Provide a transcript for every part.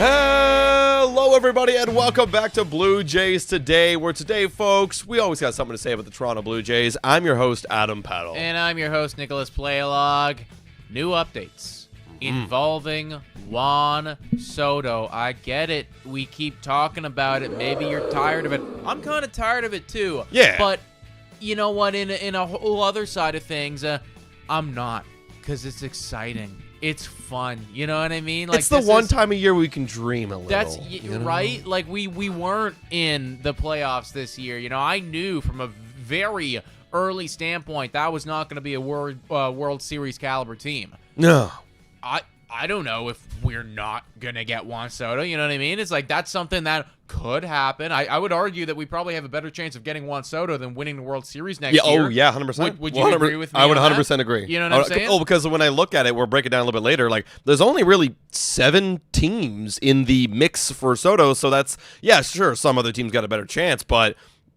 Hello, everybody, and welcome back to Blue Jays Today, where today, folks, we always got something to say about the Toronto Blue Jays. I'm your host, Adam Peddle. And I'm your host, Nicholas Playlog. New updates involving Juan Soto. I get it. We keep talking about it. Maybe you're tired of it. I'm kind of tired of it, too. Yeah. But you know what? In a whole other side of things, I'm not, because it's exciting. It's fun. You know what I mean? Like, it's the one time a year we can dream a little. That's you know? right. Like, we weren't in the playoffs this year. You know, I knew from a very early standpoint that was not going to be a World Series caliber team. No. I don't know if we're not going to get Juan Soto. You know what I mean? It's like that's something that could happen. I would argue that we probably have a better chance of getting Juan Soto than winning the World Series next year. Oh, yeah, 100%. Would you agree with me? I would on 100% that? agree. You know what I'm saying? Oh, because when I look at it, we'll break it down a little bit later. Like, there's only really 7 teams in the mix for Soto. So that's, yeah, sure, some other teams got a better chance, but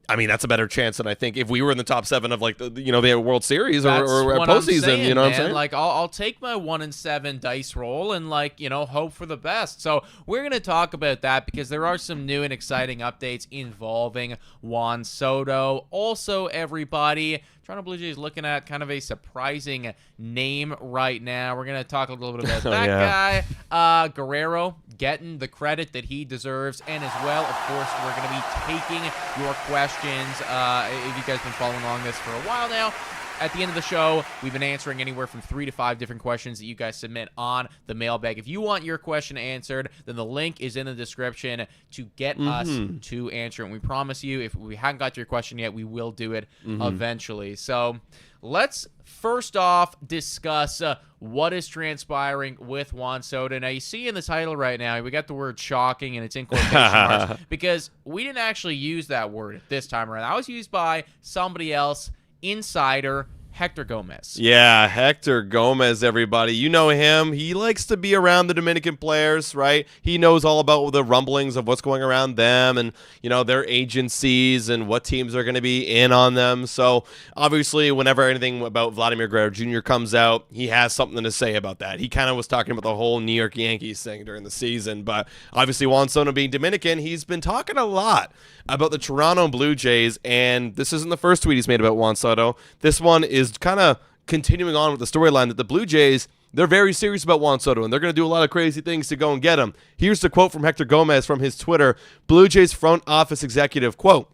I mean, that's a better chance than I think if we were in the top 7 of like the World Series or postseason. Saying, you know what I'm man. saying? Like I'll take my 1-7 dice roll and hope for the best. So we're gonna talk about that because there are some new and exciting updates involving Juan Soto. Also, everybody, Toronto Blue Jays looking at kind of a surprising name right now. We're going to talk a little bit about that guy. Guerrero getting the credit that he deserves. And as well, of course, we're going to be taking your questions. If you guys have been following along this for a while now, at the end of the show, we've been answering anywhere from 3 to 5 different questions that you guys submit on the mailbag. If you want your question answered, then the link is in the description to get us to answer it. And we promise you, if we haven't got your question yet, we will do it eventually. So let's first off discuss what is transpiring with Juan Soto. Now, you see in the title right now, we got the word shocking, and it's in quotation marks because we didn't actually use that word this time around. That was used by somebody else. Insider Hector Gomez. Yeah, Hector Gomez, everybody. You know him. He likes to be around the Dominican players, right? He knows all about the rumblings of what's going around them and, their agencies and what teams are going to be in on them. So, obviously, whenever anything about Vladimir Guerrero Jr. comes out, he has something to say about that. He kind of was talking about the whole New York Yankees thing during the season. But, obviously, Juan Soto being Dominican, he's been talking a lot about the Toronto Blue Jays. And this isn't the first tweet he's made about Juan Soto. This one is kind of continuing on with the storyline that the Blue Jays, they're very serious about Juan Soto, and they're going to do a lot of crazy things to go and get him. Here's the quote from Hector Gomez from his Twitter. Blue Jays front office executive, quote,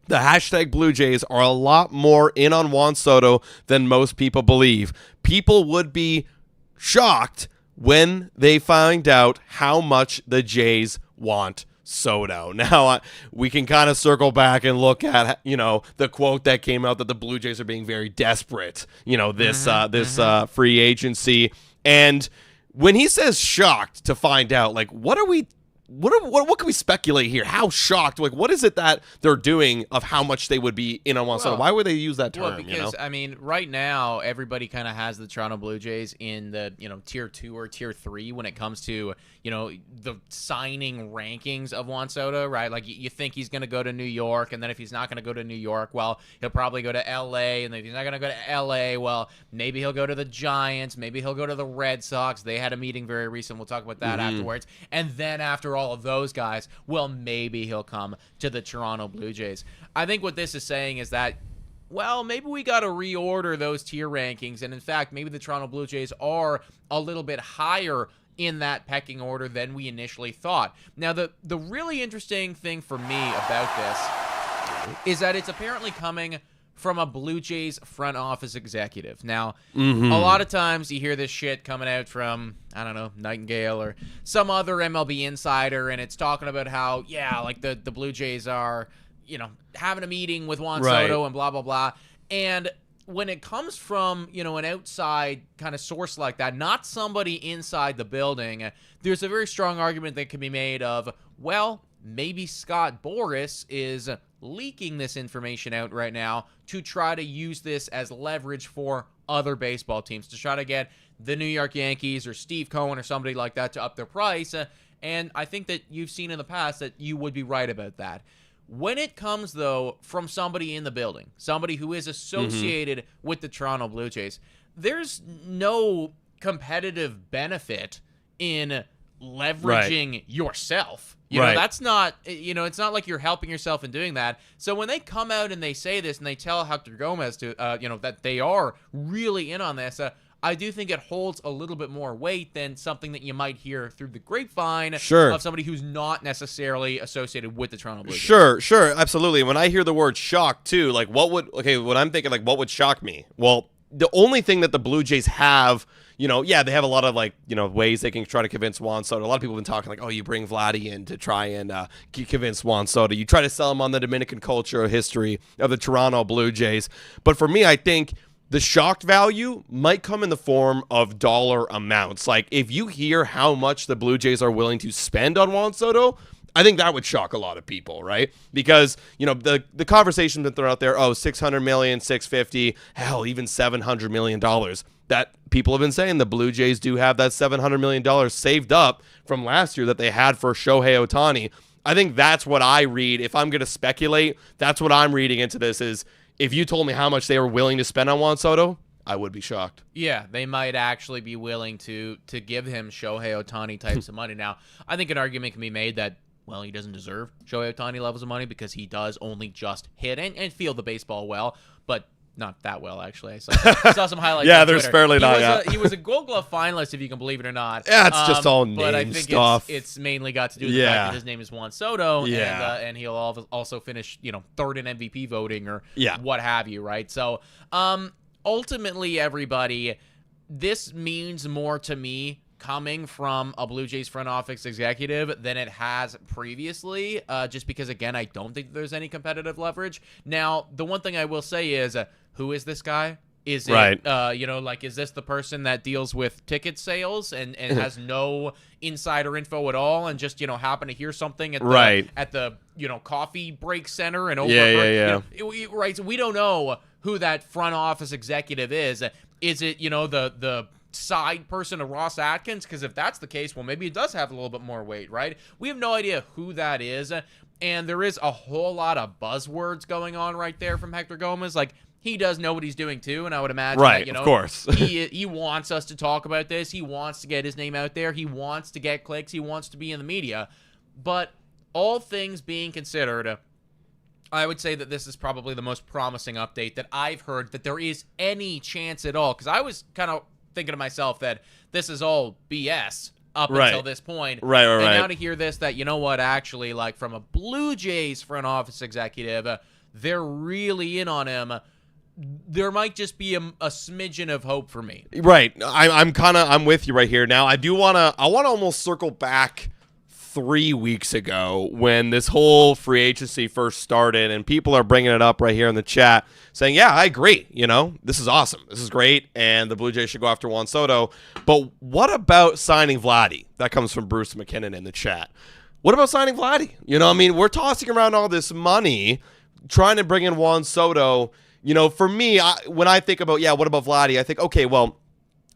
"The hashtag Blue Jays are a lot more in on Juan Soto than most people believe. People would be shocked when they find out how much the Jays want Soto." Now, we can kind of circle back and look at, the quote that came out that the Blue Jays are being very desperate, this free agency. And when he says shocked to find out, like, what can we speculate here? How shocked? Like, what is it that they're doing of how much they would be in on Juan Soto? Why would they use that term? Well, because, I mean, right now, everybody kind of has the Toronto Blue Jays in the, tier 2 or tier 3 when it comes to, the signing rankings of Juan Soto, right? Like, you think he's going to go to New York, and then if he's not going to go to New York, well, he'll probably go to L.A., and if he's not going to go to L.A., well, maybe he'll go to the Giants, maybe he'll go to the Red Sox. They had a meeting very recent. We'll talk about that afterwards. And then after all of those guys, well, maybe he'll come to the Toronto Blue Jays. I think what this is saying is that, well, maybe we got to reorder those tier rankings, and in fact, maybe the Toronto Blue Jays are a little bit higher in that pecking order than we initially thought. Now, the really interesting thing for me about this is that it's apparently coming from a Blue Jays front office executive. Now, a lot of times you hear this shit coming out from, I don't know, Nightingale or some other MLB insider, and it's talking about how, the Blue Jays are, having a meeting with Juan Soto and blah, blah, blah. And when it comes from, an outside kind of source like that, not somebody inside the building, there's a very strong argument that can be made of, well, maybe Scott Boras is leaking this information out right now to try to use this as leverage for other baseball teams, to try to get the New York Yankees or Steve Cohen or somebody like that to up their price. And I think that you've seen in the past that you would be right about that. When it comes, though, from somebody in the building, somebody who is associated with the Toronto Blue Jays, there's no competitive benefit in leveraging yourself. You know, that's not, it's not like you're helping yourself in doing that. So when they come out and they say this and they tell Hector Gomez to, that they are really in on this, I do think it holds a little bit more weight than something that you might hear through the grapevine of somebody who's not necessarily associated with the Toronto Blue Jays. Sure, absolutely. When I hear the word shock too, like when I'm thinking like what would shock me? Well, the only thing that the Blue Jays have, they have a lot of ways they can try to convince Juan Soto. A lot of people have been talking like, oh, you bring Vladdy in to try and convince Juan Soto. You try to sell him on the Dominican culture or history of the Toronto Blue Jays. But for me, I think the shocked value might come in the form of dollar amounts. Like if you hear how much the Blue Jays are willing to spend on Juan Soto, I think that would shock a lot of people, right? Because, the conversation's been thrown out there, $600 million, $650, hell, even $700 million. That people have been saying the Blue Jays do have that $700 million saved up from last year that they had for Shohei Ohtani. I think that's what I read. If I'm going to speculate, that's what I'm reading into this is, if you told me how much they were willing to spend on Juan Soto, I would be shocked. Yeah, they might actually be willing to give him Shohei Ohtani types of money. Now, I think an argument can be made that, well, he doesn't deserve Shohei Ohtani levels of money because he does only just hit and feel the baseball well, but not that well, actually. I saw some highlights. Yeah, on there's Twitter. fairly not. He was a Gold Glove finalist, if you can believe it or not. Yeah, it's just all name but I think stuff. It's mainly got to do with the fact that his name is Juan Soto, and he'll also finish, third in MVP voting or what have you, right? So, ultimately, everybody, this means more to me coming from a Blue Jays front office executive than it has previously, just because, again, I don't think there's any competitive leverage. Now, the one thing I will say is, who is this guy? Is it, is this the person that deals with ticket sales and has no insider info at all and just, happen to hear something at the coffee break center and over? Right. So we don't know who that front office executive is. Is it, the side person of Ross Atkins? Because if that's the case, well, maybe it does have a little bit more weight, right? We have no idea who that is. And there is a whole lot of buzzwords going on right there from Hector Gomez. Like, he does know what he's doing too, and I would imagine that, of course. he wants us to talk about this. He wants to get his name out there. He wants to get clicks. He wants to be in the media. But all things being considered, I would say that this is probably the most promising update that I've heard that there is any chance at all. Because I was kind of thinking to myself that this is all BS up until this point. Right. And now to hear this, that, actually, like from a Blue Jays front office executive, they're really in on him. There might just be a smidgen of hope for me. Right. I'm with you right here. Now, I want to almost circle back 3 weeks ago when this whole free agency first started, and people are bringing it up right here in the chat saying, yeah, I agree. This is awesome. This is great. And the Blue Jays should go after Juan Soto. But what about signing Vladdy? That comes from Bruce McKinnon in the chat. What about signing Vladdy? We're tossing around all this money trying to bring in Juan Soto. For me, when I think about, what about Vladdy? I think, okay, well,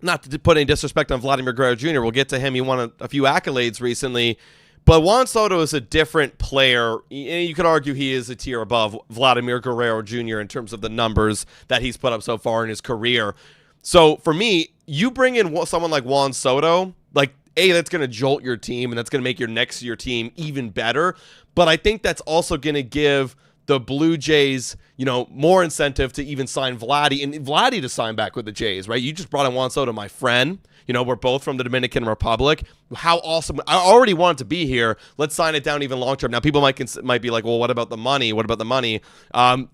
not to put any disrespect on Vladimir Guerrero Jr. We'll get to him. He won a few accolades recently. But Juan Soto is a different player. You could argue he is a tier above Vladimir Guerrero Jr. in terms of the numbers that he's put up so far in his career. So for me, you bring in someone like Juan Soto, like, that's going to jolt your team, and that's going to make your next year team even better. But I think that's also going to give the Blue Jays, more incentive to even sign Vladdy and Vladdy to sign back with the Jays, right? You just brought in Juan Soto, my friend. We're both from the Dominican Republic. How awesome. I already wanted to be here. Let's sign it down even long term. Now, people might be like, well, what about the money? What about the money?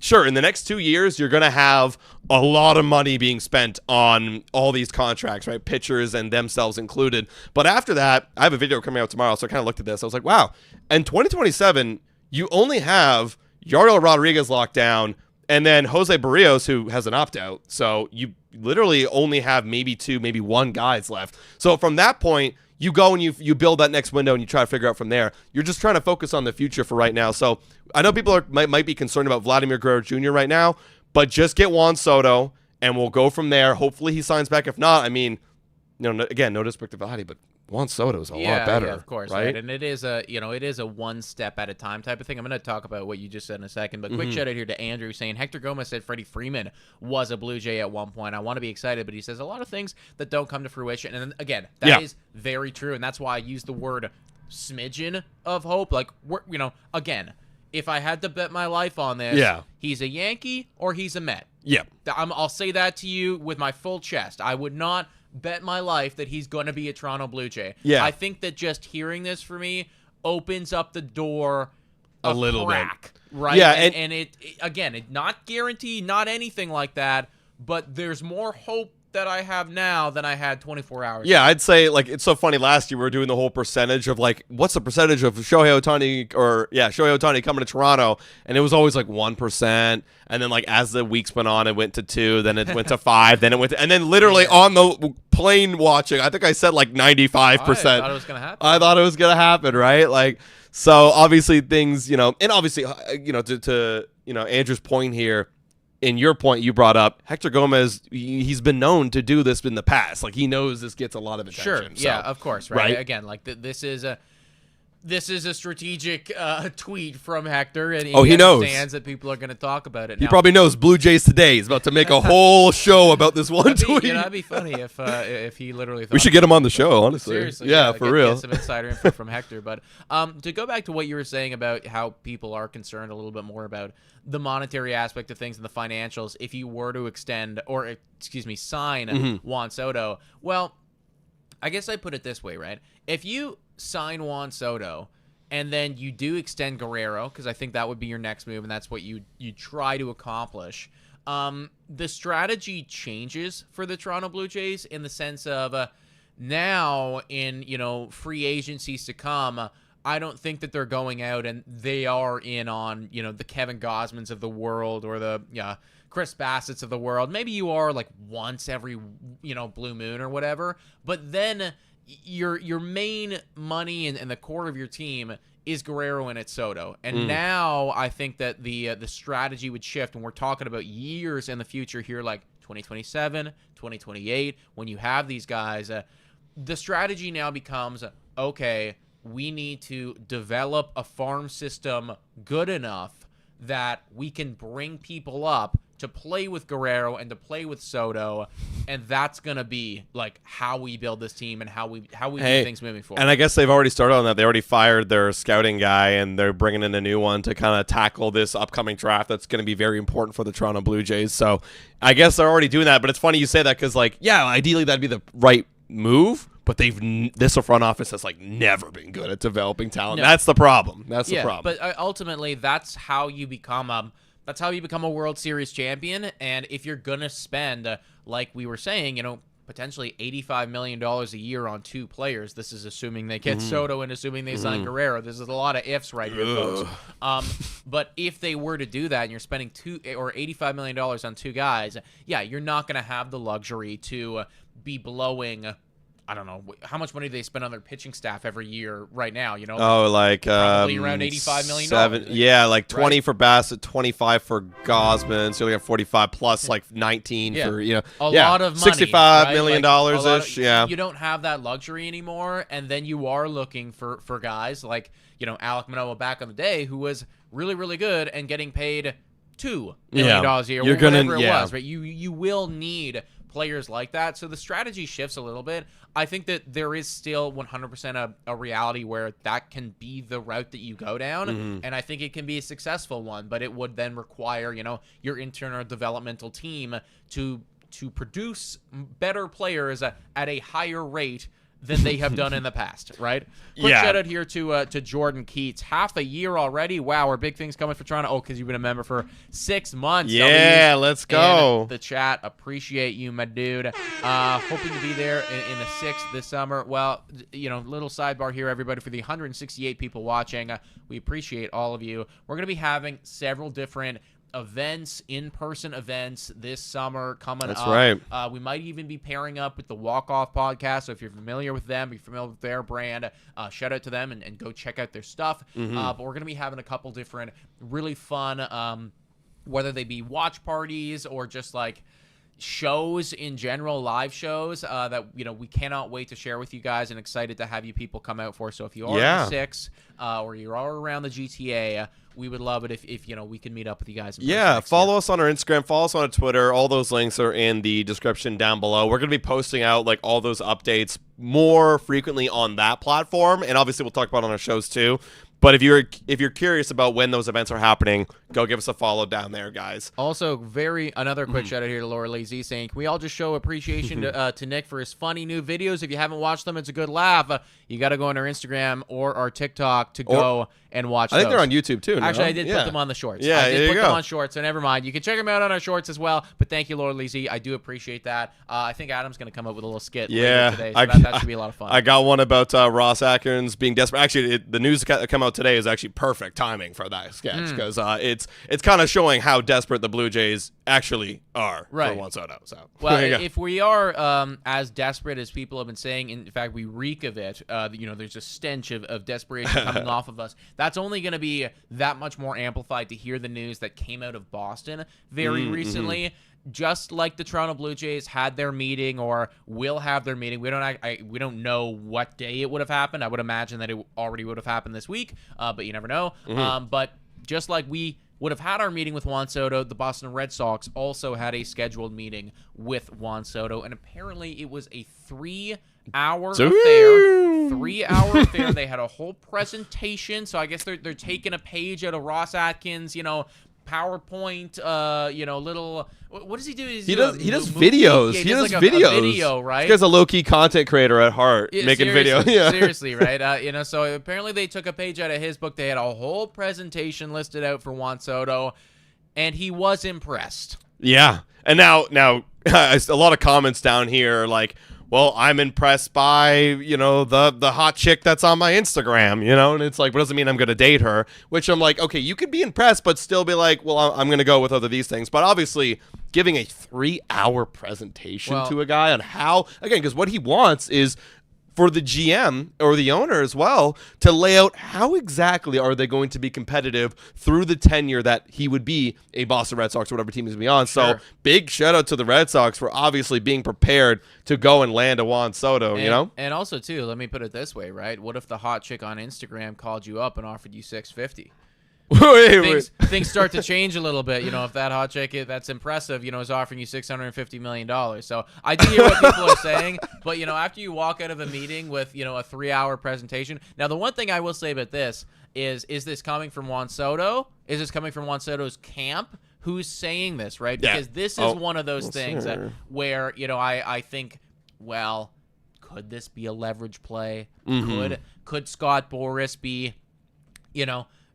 Sure, in the next 2 years, you're going to have a lot of money being spent on all these contracts, right? Pitchers and themselves included. But after that, I have a video coming out tomorrow, so I kind of looked at this. I was like, wow. In 2027, you only have Yariel Rodriguez locked down, and then Jose Barrios, who has an opt-out. So you literally only have maybe two, maybe one guys left. So from that point, you go and you build that next window and you try to figure out from there. You're just trying to focus on the future for right now. So I know people might be concerned about Vladimir Guerrero Jr. right now, but just get Juan Soto, and we'll go from there. Hopefully he signs back. If not, again, no disrespect to Vladdy, but Juan Soto's a lot better. Yeah, of course, right? And it is a one step at a time type of thing. I'm going to talk about what you just said in a second, but quick shout out here to Andrew saying Hector Gomez said Freddie Freeman was a Blue Jay at one point. I want to be excited, but he says a lot of things that don't come to fruition. And again, that is very true, and that's why I use the word smidgen of hope. Like, again, if I had to bet my life on this, he's a Yankee or he's a Met. Yeah. I'll say that to you with my full chest. I would not bet my life that he's going to be a Toronto Blue Jay. Yeah. I think that just hearing this for me opens up the door a little crack, bit. Right? Yeah. And it again, it not guaranteed, not anything like that, but there's more hope that I have now than I had 24 hours ago. Yeah, I'd say, like, it's so funny. Last year we were doing the whole percentage of, like, what's the percentage of Shohei Ohtani coming to Toronto, and it was always like 1%. And then, like, as the weeks went on, it went to 2, then it went to 5, then it went to, and then literally on the plane watching, I think I said like 95%. I thought it was gonna happen. I thought it was gonna happen, right? Like, so obviously things, and obviously, to Andrew's point here. In your point you brought up, Hector Gomez, he's been known to do this in the past. Like, he knows this gets a lot of attention. Sure, yeah, of course, right? Again, like, this is a strategic tweet from Hector, and he understands that people are going to talk about it. He probably knows Blue Jays Today is about to make a whole show about this one tweet. That'd be funny if he literally thought we should get him on the show, honestly. Seriously, yeah, for real. Get some insider info from Hector. But to go back to what you were saying about how people are concerned a little bit more about the monetary aspect of things and the financials, if you were to sign Juan Soto, well, I guess I put it this way, right? If you sign Juan Soto and then you do extend Guerrero, because I think that would be your next move, and that's what you try to accomplish, the strategy changes for the Toronto Blue Jays in the sense of now in free agencies to come, I don't think that they're going out and they are in on the Kevin Gausmans of the world or the Chris Bassett's of the world. Maybe you are like once every blue moon or whatever, but then your main money and the core of your team is Guerrero and it's Soto. And now I think that the strategy would shift, and we're talking about years in the future here, like 2027, 2028, when you have these guys. The strategy now becomes, okay, we need to develop a farm system good enough that we can bring people up to play with Guerrero and to play with Soto, and that's going to be like how we build this team and how we do things moving forward. And I guess they've already started on that. They already fired their scouting guy, and they're bringing in a new one to kind of tackle this upcoming draft that's going to be very important for the Toronto Blue Jays. So I guess they're already doing that, but it's funny you say that because, like, yeah, ideally that'd be the right move, but this front office has like never been good at developing talent. No. That's the problem. The problem. But ultimately, that's how you become a World Series champion. And if you're gonna spend, like we were saying, potentially $85 million a year on two players. This is assuming they get Soto and assuming they sign Guerrero. This is a lot of ifs right here, folks. But if they were to do that and you're spending $85 million on two guys, yeah, you're not going to have the luxury to be blowing, I don't know, how much money do they spend on their pitching staff every year right now? Probably around $85 million. Yeah, like 20 for Bassett, 25 for Gausman. So you got 45 plus like 19 for a lot of money, $65 million ish. Yeah, you don't have that luxury anymore, and then you are looking for guys like Alec Manoah back in the day, who was really, really good and getting paid $2 million a year. Whatever it was, right? You will need players like that. So the strategy shifts a little bit. I think that there is still 100% a reality where that can be the route that you go down, and I think it can be a successful one, but it would then require, your internal developmental team to produce better players at a higher rate than they have done in the past, right? Quick shout out here to Jordan Keats. Half a year already. Wow, are big things coming for Toronto. Oh, because you've been a member for 6 months. Yeah, let's go. And the chat, appreciate you, my dude. Hoping to be there in the 6th this summer. Well, little sidebar here, everybody, for the 168 people watching. We appreciate all of you. We're going to be having several different events, in-person events this summer coming up. That's right. We might even be pairing up with the Walk Off podcast. So if you're familiar with them, you're familiar with their brand, shout out to them and go check out their stuff. But we're going to be having a couple different really fun, whether they be watch parties or just like shows in general, live shows that we cannot wait to share with you guys, and excited to have you people come out for. So if you are in the 6 or you are around the GTA, we would love it if we can meet up with you guys. Follow us on our Instagram, follow us on our Twitter. All those links are in the description down below. We're going to be posting out like all those updates more frequently on that platform, and obviously we'll talk about it on our shows too. But if you're curious about when those events are happening, go give us a follow down there, guys. Also, another quick shout out here to Laura Lazy saying, can we all just show appreciation to Nick for his funny new videos? If you haven't watched them, it's a good laugh. You got to go on our Instagram or our TikTok to go and watch those. I think they're on YouTube too. No? Actually, I did put them on the shorts. Yeah, I did put them on shorts, so never mind. You can check them out on our shorts as well. But thank you, Laura Lazy. I do appreciate that. I think Adam's going to come up with a little skit later today, so that should be a lot of fun. I got one about Ross Atkins being desperate. Actually, the news that come out today is actually perfect timing for that sketch, because it's kind of showing how desperate the Blue Jays actually are for Juan Soto. So, well, if we are as desperate as people have been saying, in fact, we reek of it. There's a stench of desperation coming off of us. That's only going to be that much more amplified to hear the news that came out of Boston very recently. Just like the Toronto Blue Jays had their meeting or will have their meeting, we don't know what day it would have happened. I would imagine that it already would have happened this week, but you never know. But just like we would have had our meeting with Juan Soto, the Boston Red Sox also had a scheduled meeting with Juan Soto, and apparently it was a 3-hour affair. 3-hour affair. They had a whole presentation, so I guess they're taking a page out of Ross Atkins, PowerPoint, little. What does he do? He does videos. Yeah, he does like videos. A video, right? This guy's a low-key content creator at heart, making videos. Yeah, seriously, right? So apparently they took a page out of his book. They had a whole presentation listed out for Juan Soto, and he was impressed. Yeah, and now a lot of comments down here like, well, I'm impressed by, the hot chick that's on my Instagram, and it's like, what doesn't mean I'm going to date her, which I'm like, okay, you could be impressed, but still be like, well, I'm going to go with other these things. But obviously giving a 3-hour presentation to a guy on how, again, because what he wants is for the GM or the owner as well to lay out how exactly are they going to be competitive through the tenure that he would be a Boston Red Sox or whatever team he's going to be on. Sure. So big shout out to the Red Sox for obviously being prepared to go and land a Juan Soto, And also, too, let me put it this way, right? What if the hot chick on Instagram called you up and offered you $650? Things start to change a little bit, if that hot chick that's impressive, is offering you $650 million. So I do hear what people are saying, but after you walk out of a meeting with a 3-hour presentation. Now the one thing I will say about this is this coming from Juan Soto? Is this coming from Juan Soto's camp? Who's saying this, right? Because this is one of those things where I think, well, could this be a leverage play? Could Scott Boras be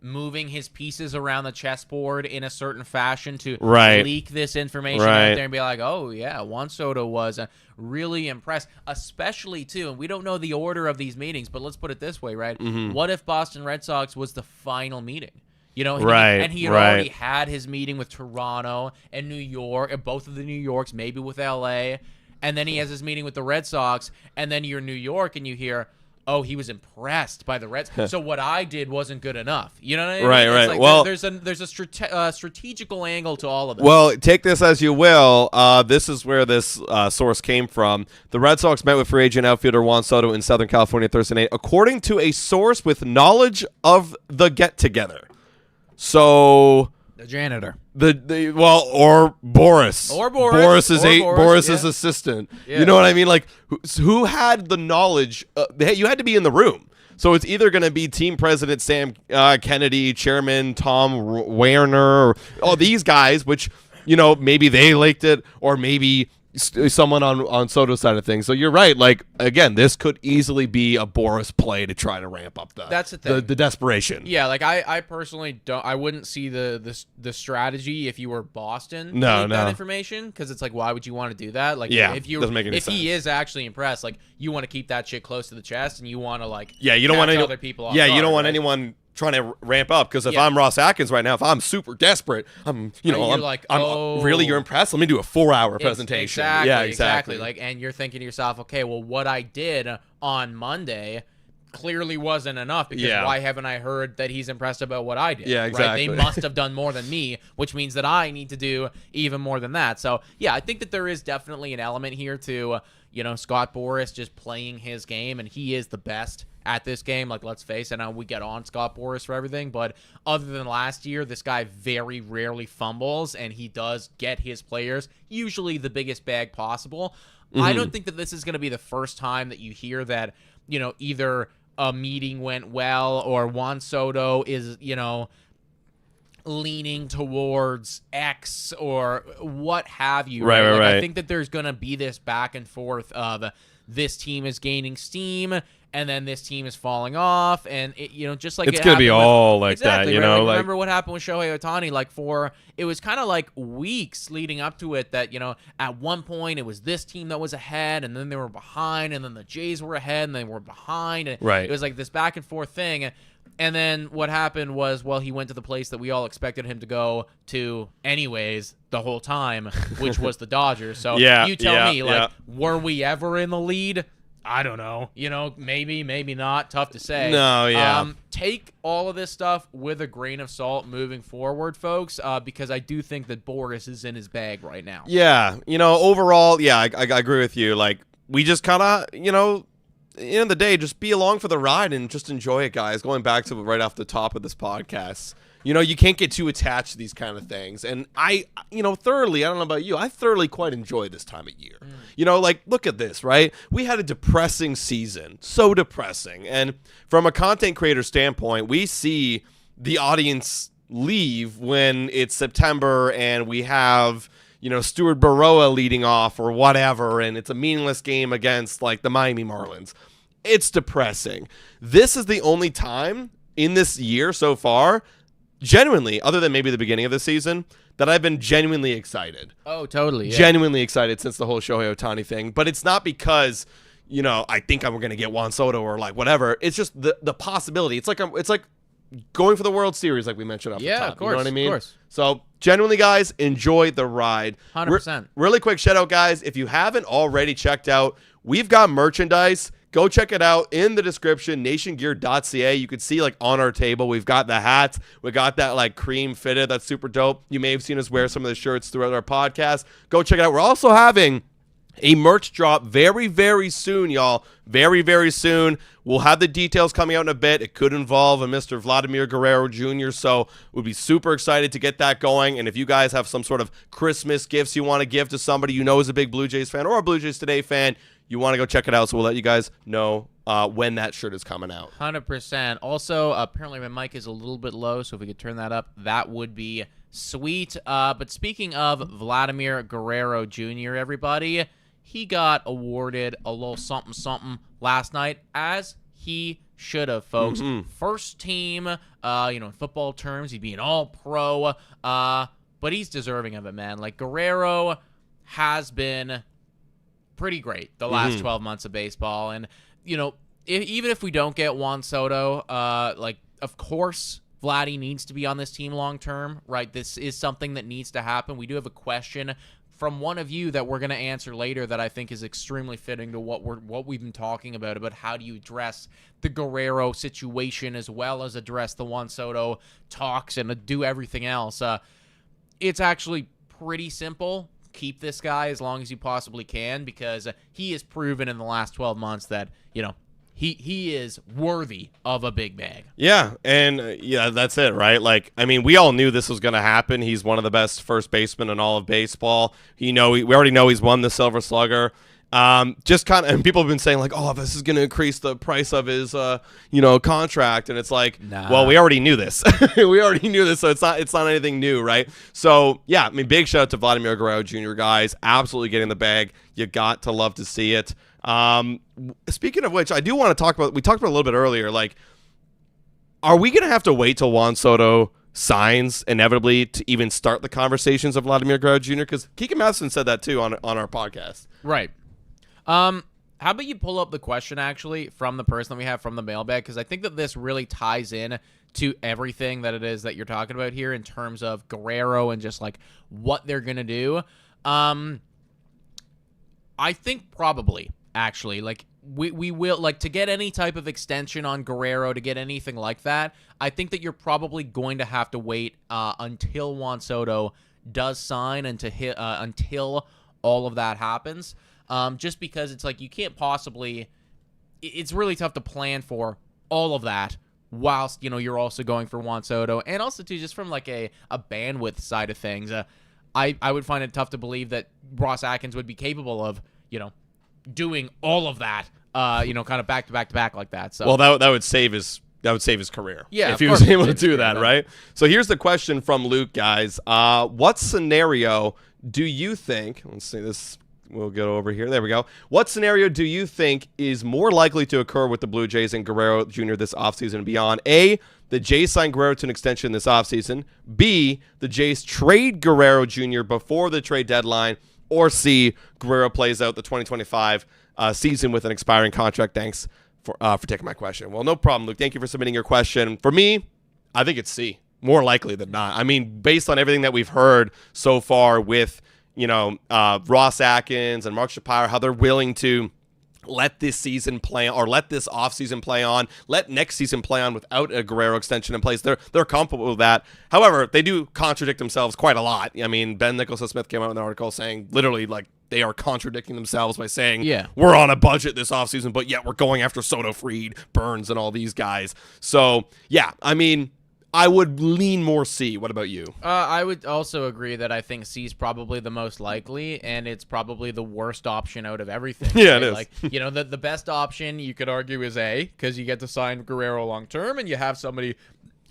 moving his pieces around the chessboard in a certain fashion to leak this information out there and be like, oh, yeah, Juan Soto was really impressed, especially, too, and we don't know the order of these meetings, but let's put it this way, right? What if Boston Red Sox was the final meeting? And he had already had his meeting with Toronto and New York, and both of the New Yorks, maybe with LA, and then he has his meeting with the Red Sox, and then you're in New York and you hear, oh, he was impressed by the Reds. So what I did wasn't good enough. You know what I mean? Right. Like well, there's a strategical angle to all of this. Well, take this as you will. This is where this source came from. The Red Sox met with free agent outfielder Juan Soto in Southern California Thursday night, according to a source with knowledge of the get-together. So the janitor. Or Boris. Or Boris. Boris's assistant. Yeah. You know what I mean? Like, who had the knowledge? You had to be in the room. So it's either going to be team president Sam Kennedy, chairman Tom Werner, or all these guys, which, maybe they liked it, or maybe someone on Soto's side of things. So you're right. Like, again, this could easily be a Boris play to try to ramp up that's the thing. The desperation. Yeah, like I personally I wouldn't see the strategy if you were Boston that information, because it's like, why would you want to do that? Like, if doesn't make any sense. He is actually impressed, like, you want to keep that shit close to the chest, and you want to you don't want other people off you don't want right? anyone trying to ramp up, because if I'm Ross Atkins right now, if I'm super desperate, really, you're impressed? Let me do a 4-hour presentation. Exactly. Like, and you're thinking to yourself, okay, well, what I did on Monday clearly wasn't enough, because why haven't I heard that he's impressed about what I did? Yeah, exactly. Right? They must have done more than me, which means that I need to do even more than that. So, yeah, I think that there is definitely an element here to, Scott Boras just playing his game, and he is the best at this game. Like, let's face it, I know we get on Scott Boras for everything, but other than last year, this guy very rarely fumbles, and he does get his players usually the biggest bag possible. I don't think that this is going to be the first time that you hear that, either a meeting went well or Juan Soto is, leaning towards X or what have you. Right. I think that there's going to be this back and forth of this team is gaining steam and then this team is falling off, and just like it's gonna be all like exactly, that, right? Like, remember what happened with Shohei Ohtani? It was kind of like weeks leading up to it that at one point it was this team that was ahead, and then they were behind, and then the Jays were ahead, and they were behind, and it was like this back and forth thing. And then what happened was, he went to the place that we all expected him to go to anyways the whole time, which was the Dodgers. So you tell me, were we ever in the lead? I don't know. Maybe, maybe not. Tough to say. No, take all of this stuff with a grain of salt moving forward, folks, because I do think that Boras is in his bag right now. Yeah. Overall, I agree with you. Like, we just kind of, at the end of the day, just be along for the ride and just enjoy it, guys. Going back to right off the top of this podcast. You can't get too attached to these kind of things. And I thoroughly, I don't know about you, I thoroughly quite enjoy this time of year. Look at this, right? We had a depressing season. So depressing. And from a content creator standpoint, we see the audience leave when it's September and we have, Stuart Baroa leading off or whatever, and it's a meaningless game against, the Miami Marlins. It's depressing. This is the only time in this year so far, genuinely, other than maybe the beginning of the season, that I've been genuinely excited. Oh, totally. Yeah. Genuinely excited since the whole Shohei Ohtani thing. But it's not because, I think I'm going to get Juan Soto or whatever. It's just the possibility. It's like going for the World Series, like we mentioned off the top. Of course. You know what I mean? Of course. So, genuinely, guys, enjoy the ride. 100%. Really quick shout out, guys. If you haven't already checked out, we've got merchandise. Go check it out in the description, nationgear.ca. You can see on our table, we've got the hats. We got that cream fitted. That's super dope. You may have seen us wear some of the shirts throughout our podcast. Go check it out. We're also having a merch drop very, very soon, y'all. Very, very soon. We'll have the details coming out in a bit. It could involve a Mr. Vladimir Guerrero Jr., so we'll be super excited to get that going. And if you guys have some sort of Christmas gifts you want to give to somebody you know is a big Blue Jays fan or a Blue Jays Today fan, you want to go check it out, so we'll let you guys know when that shirt is coming out. 100%. Also, apparently my mic is a little bit low, so if we could turn that up, that would be sweet. But speaking of Vladimir Guerrero Jr., everybody, he got awarded a little something last night, as he should have, folks. First team, in football terms, he'd be an all-pro, but he's deserving of it, man. Guerrero has been pretty great the last 12 months of baseball, and even if we don't get Juan Soto, of course Vladdy needs to be on this team long term, right? This is something that needs to happen. We do have a question from one of you that we're going to answer later that I think is extremely fitting to what we've been talking about how do you address the Guerrero situation as well as address the Juan Soto talks and do everything else. It's actually pretty simple. Keep this guy as long as you possibly can, because he has proven in the last 12 months that, he is worthy of a big bag. Yeah, and that's it, right? We all knew this was going to happen. He's one of the best first basemen in all of baseball. We already know he's won the Silver Slugger. Just kind of, and people have been saying this is going to increase the price of his, contract. And it's nah. Well, we already knew this. We already knew this. So it's not anything new. Right. So yeah, big shout out to Vladimir Guerrero Jr., guys, absolutely getting the bag. You got to love to see it. Speaking of which, I do want to talk about, we talked about a little bit earlier, are we going to have to wait till Juan Soto signs inevitably to even start the conversations of Vladimir Guerrero Jr.? Because Keegan Matheson said that too on our podcast. Right. How about you pull up the question, actually, from the person that we have from the mailbag? Because I think that this really ties in to everything that it is that you're talking about here in terms of Guerrero and just, what they're going to do. I think probably actually. Like, we will, like, to get any type of extension on Guerrero, to get anything like that, I think that you're probably going to have to wait until Juan Soto does sign and until all of that happens. Just because it's like you can't possibly, it's really tough to plan for all of that whilst, you're also going for Juan Soto. And also, too, just from like a bandwidth side of things, I would find it tough to believe that Ross Atkins would be capable of, doing all of that, kind of back to back like that. So, well, that would save his career. Yeah, if he was able to do that, right? So here's the question from Luke, guys. What scenario do you think? Let's see this. We'll go over here. There we go. What scenario do you think is more likely to occur with the Blue Jays and Guerrero Jr. this offseason and beyond? A, the Jays sign Guerrero to an extension this offseason. B, the Jays trade Guerrero Jr. before the trade deadline. Or C, Guerrero plays out the 2025 season with an expiring contract. Thanks for taking my question. Well, no problem, Luke. Thank you for submitting your question. For me, I think it's C, more likely than not. I mean, based on everything that we've heard so far with Ross Atkins and Mark Shapiro, how they're willing to let this season play or let this offseason play on, let next season play on without a Guerrero extension in place. They're comfortable with that. However, they do contradict themselves quite a lot. I mean, Ben Nicholson-Smith came out with an article saying literally like they are contradicting themselves by saying, we're on a budget this offseason, but yet we're going after Soto, Fried, Burns, and all these guys. So, yeah, I mean, I would lean more C. What about you? I would also agree that I think C is probably the most likely, and it's probably the worst option out of everything. Yeah, right? it is. Like, the best option you could argue is A, because you get to sign Guerrero long term, and you have somebody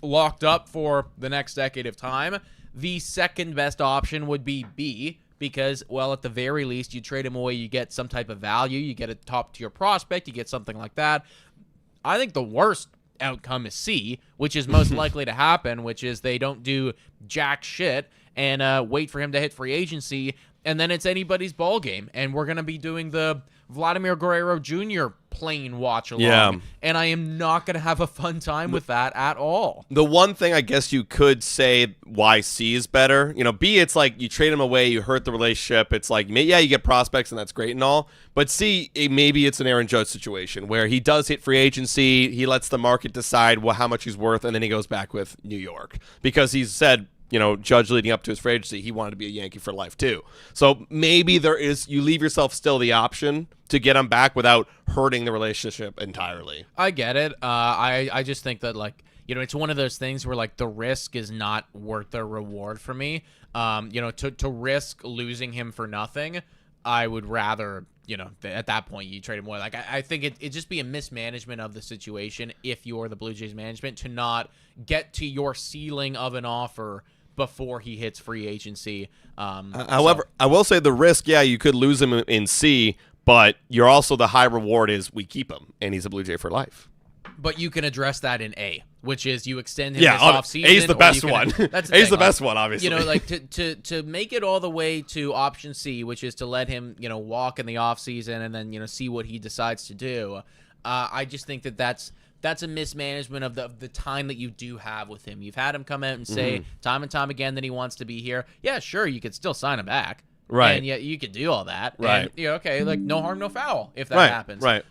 locked up for the next decade of time. The second best option would be B, because, well, at the very least, you trade him away, you get some type of value, you get a top-tier prospect, you get something like that. I think the worst outcome is C, which is most likely to happen, which is they don't do jack shit and wait for him to hit free agency, and then it's anybody's ball game, and we're going to be doing the Vladimir Guerrero Jr. plane watch along, and I am not going to have a fun time with that at all. The one thing I guess you could say why C is better, B, it's like you trade him away, you hurt the relationship. It's like, yeah, you get prospects, and that's great and all. But C, maybe it's an Aaron Judge situation where he does hit free agency, he lets the market decide how much he's worth, and then he goes back with New York because he's said, Judge leading up to his free agency, he wanted to be a Yankee for life too. So maybe you leave yourself still the option to get him back without hurting the relationship entirely. I get it. I just think that, like, it's one of those things where, like, the risk is not worth the reward for me. To risk losing him for nothing, I would rather, at that point you trade him away. Like, I think it'd just be a mismanagement of the situation if you're the Blue Jays management to not get to your ceiling of an offer before he hits free agency. However, I will say the risk, you could lose him in C, but you're also the high reward is we keep him, and he's a Blue Jay for life. But you can address that in A, which is you extend him this offseason. A's the best one. That's A's the best one, obviously. Like to make it all the way to option C, which is to let him, walk in the offseason and then, see what he decides to do. I just think that's a mismanagement of the time that you do have with him. You've had him come out and say time and time again that he wants to be here. Yeah, sure, you could still sign him back. Right. And yet you could do all that. Right. And, okay, like no harm, no foul if that happens. Right.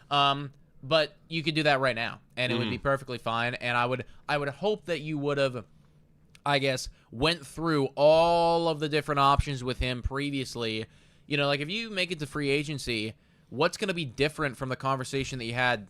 But you could do that right now, and it would be perfectly fine. And I would hope that you would have, I guess, went through all of the different options with him previously. Like if you make it to free agency, what's going to be different from the conversation that you had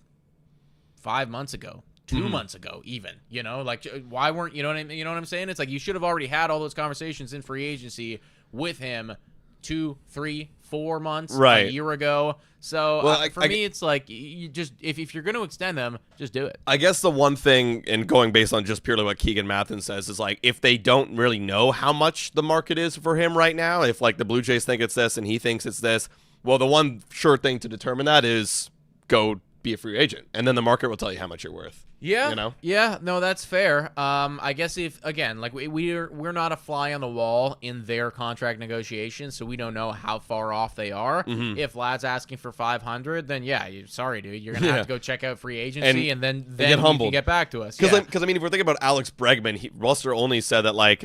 5 months ago, 2 months ago, even? Like why weren't you know what I'm saying? It's like you should have already had all those conversations in free agency with him 2, 3, 4 months, a year ago. So for me, it's like you just if you're going to extend them, just do it. I guess the one thing, and going based on just purely what Keegan Mathon says, is like if they don't really know how much the market is for him right now, if like the Blue Jays think it's this and he thinks it's this, well, the one sure thing to determine that is go be a free agent, and then the market will tell you how much you're worth. Yeah, you know? yeah, no, that's fair. I guess if again, like we're not a fly on the wall in their contract negotiations, so we don't know how far off they are. If Vlad's asking for 500, then yeah, sorry, dude, you're gonna have to go check out free agency, and then get you humbled. can get back to us. Because I mean, if we're thinking about Alex Bregman, Ruster only said that like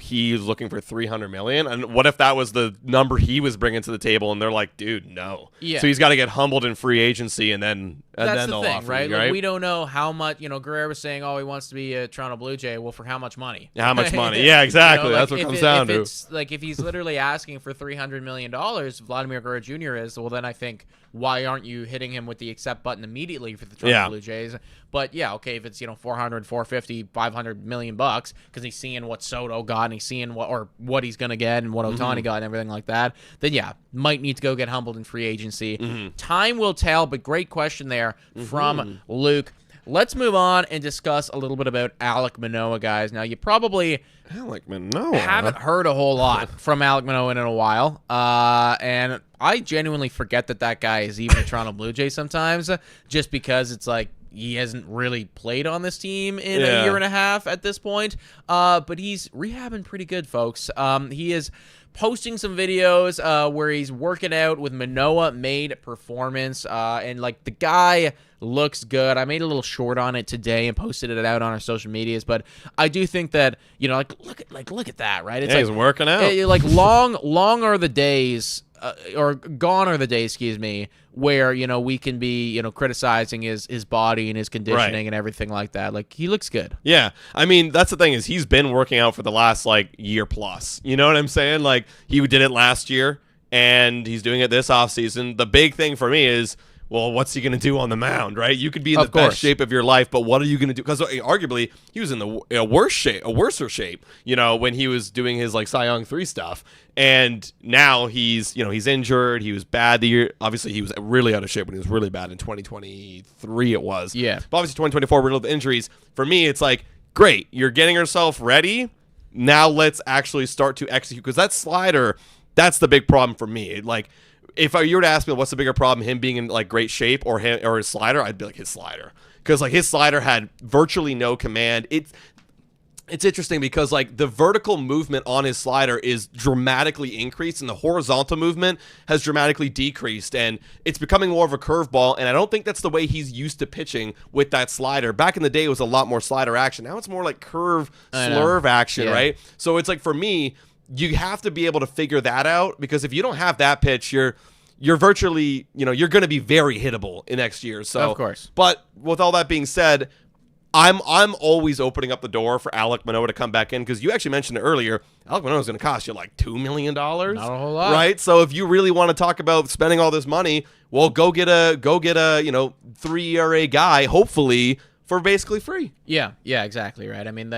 he's looking for $300 million, and what if that was the number he was bringing to the table, and they're like, dude, no. Yeah. So he's got to get humbled in free agency, and then That's the they'll thing, offer right? you, Like, we don't know how much. Guerrero was saying, oh, he wants to be a Toronto Blue Jay. Well, for how much money? How much money? Yeah, exactly. That's what it comes down to. It's like if he's literally asking for $300 million, Vladimir Guerrero Jr. is. Well, then I think, why aren't you hitting him with the accept button immediately for the Toronto Blue Jays? But yeah, okay, if it's 400, 450, $500 million because he's seeing what Soto got and he's seeing what he's gonna get and what Ohtani got and everything like that, then yeah, might need to go get humbled in free agency. Time will tell, but great question there from Luke. Let's move on and discuss a little bit about Alec Manoah, guys. Now, you probably Alec Manoah haven't heard a whole lot from Alec Manoah in a while, and I genuinely forget that guy is even a Toronto Blue Jay sometimes, just because it's like he hasn't really played on this team in a year and a half at this point. But he's rehabbing pretty good, folks. He is posting some videos where he's working out with Manoah Made Performance, and like the guy looks good. I made a little short on it today and posted it out on our social medias, but I do think that look at that, right? It's he's working out. Like long are the days. Or gone are the days, excuse me, where we can be criticizing his body and his conditioning and everything like that. Like, he looks good. Yeah, I mean, that's the thing, is he's been working out for the last like year plus. You know what I'm saying? Like, he did it last year and he's doing it this offseason. The big thing for me is, well, what's he going to do on the mound, right? You could be in the best shape of your life, but what are you going to do? Because arguably, he was in a worse shape, when he was doing his like Cy Young 3 stuff. And now he's injured. He was bad the year. Obviously, he was really out of shape when he was really bad in 2023. It was. Yeah. But obviously, 2024 riddled with injuries. For me, it's like, great, you're getting yourself ready. Now let's actually start to execute, because that slider, that's the big problem for me. Like, if you were to ask me what's the bigger problem, him being in like great shape or his slider, I'd be like his slider, because like his slider had virtually no command. It's interesting because like the vertical movement on his slider is dramatically increased and the horizontal movement has dramatically decreased, and it's becoming more of a curveball, and I don't think that's the way he's used to pitching with that slider. Back in the day, it was a lot more slider action. Now it's more like curve slurve action, right? So it's like, for me, you have to be able to figure that out, because if you don't have that pitch, you're virtually, you're going to be very hittable in next year. So, of course. But with all that being said, I'm always opening up the door for Alec Manoah to come back in, because you actually mentioned it earlier. Alec Manoah is going to cost you like $2 million. Not a whole lot, right? So if you really want to talk about spending all this money, well, go get a 3 ERA guy, hopefully for basically free. Yeah, exactly right. I mean,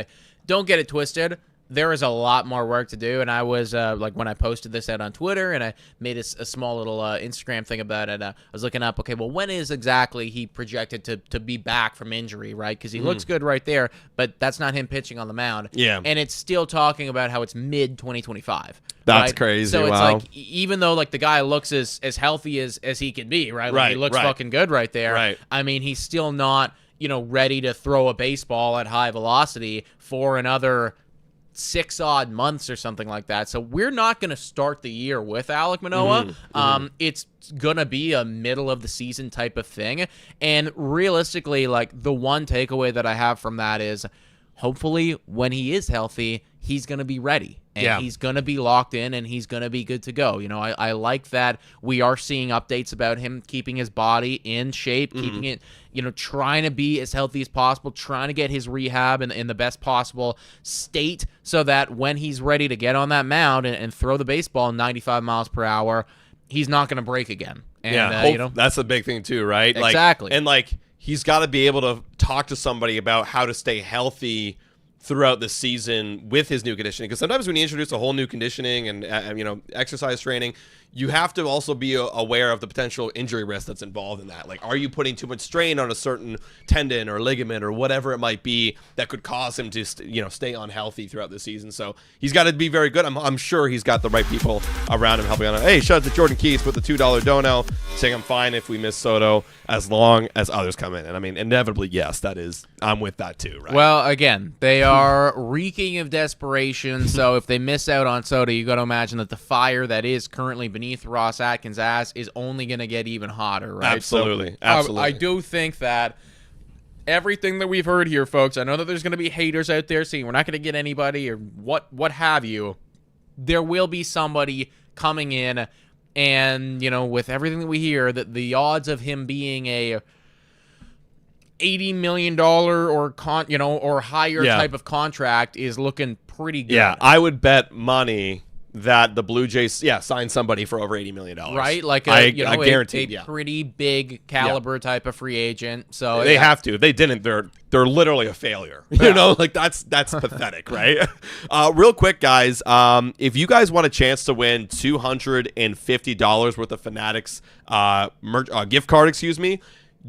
don't get it twisted. There is a lot more work to do, and I was like, when I posted this out on Twitter and I made a small little Instagram thing about it, I was looking up, okay, well, when is exactly he projected to be back from injury, right? Because he looks good right there, but that's not him pitching on the mound. Yeah. And it's still talking about how it's mid-2025. That's crazy. So it's wow. like, even though like the guy looks as healthy as he can be, right? Like, he looks fucking good right there. Right. I mean, he's still not, ready to throw a baseball at high velocity for another 6 odd months or something like that. So we're not going to start the year with Alec Manoah. It's going to be a middle of the season type of thing. And realistically, like, the one takeaway that I have from that is, hopefully when he is healthy, he's going to be ready. And he's going to be locked in, and he's going to be good to go. I like that we are seeing updates about him keeping his body in shape, keeping it, trying to be as healthy as possible, trying to get his rehab in the best possible state, so that when he's ready to get on that mound and throw the baseball 95 miles per hour, he's not going to break again. And, that's the big thing too, right? Exactly. He's got to be able to talk to somebody about how to stay healthy throughout the season with his new conditioning, because sometimes when you introduce a whole new conditioning and exercise training, you have to also be aware of the potential injury risk that's involved in that. Like, are you putting too much strain on a certain tendon or ligament or whatever it might be that could cause him to stay unhealthy throughout the season? So he's got to be very good. I'm sure he's got the right people around him helping on it. Hey, shout out to Jordan Keys with the $2 dono, saying I'm fine if we miss Soto as long as others come in. And I mean, inevitably, yes, I'm with that too, right? Well, again, they are reeking of desperation. So if they miss out on Soto, you got to imagine that the fire that is currently beneath Ross Atkins' ass is only going to get even hotter, right? Absolutely. So, Absolutely. I do think that everything that we've heard here, folks, I know that there's going to be haters out there saying we're not going to get anybody or what have you. There will be somebody coming in, and, with everything that we hear, that the odds of him being a $80 million or higher type of contract is looking pretty good. Yeah, I would bet money that the Blue Jays, sign somebody for over $80 million. Right? Like I guarantee a pretty big caliber type of free agent. So they have to. If they didn't, they're literally a failure. Like that's pathetic, right? Real quick, guys, if you guys want a chance to win $250 worth of Fanatics gift card,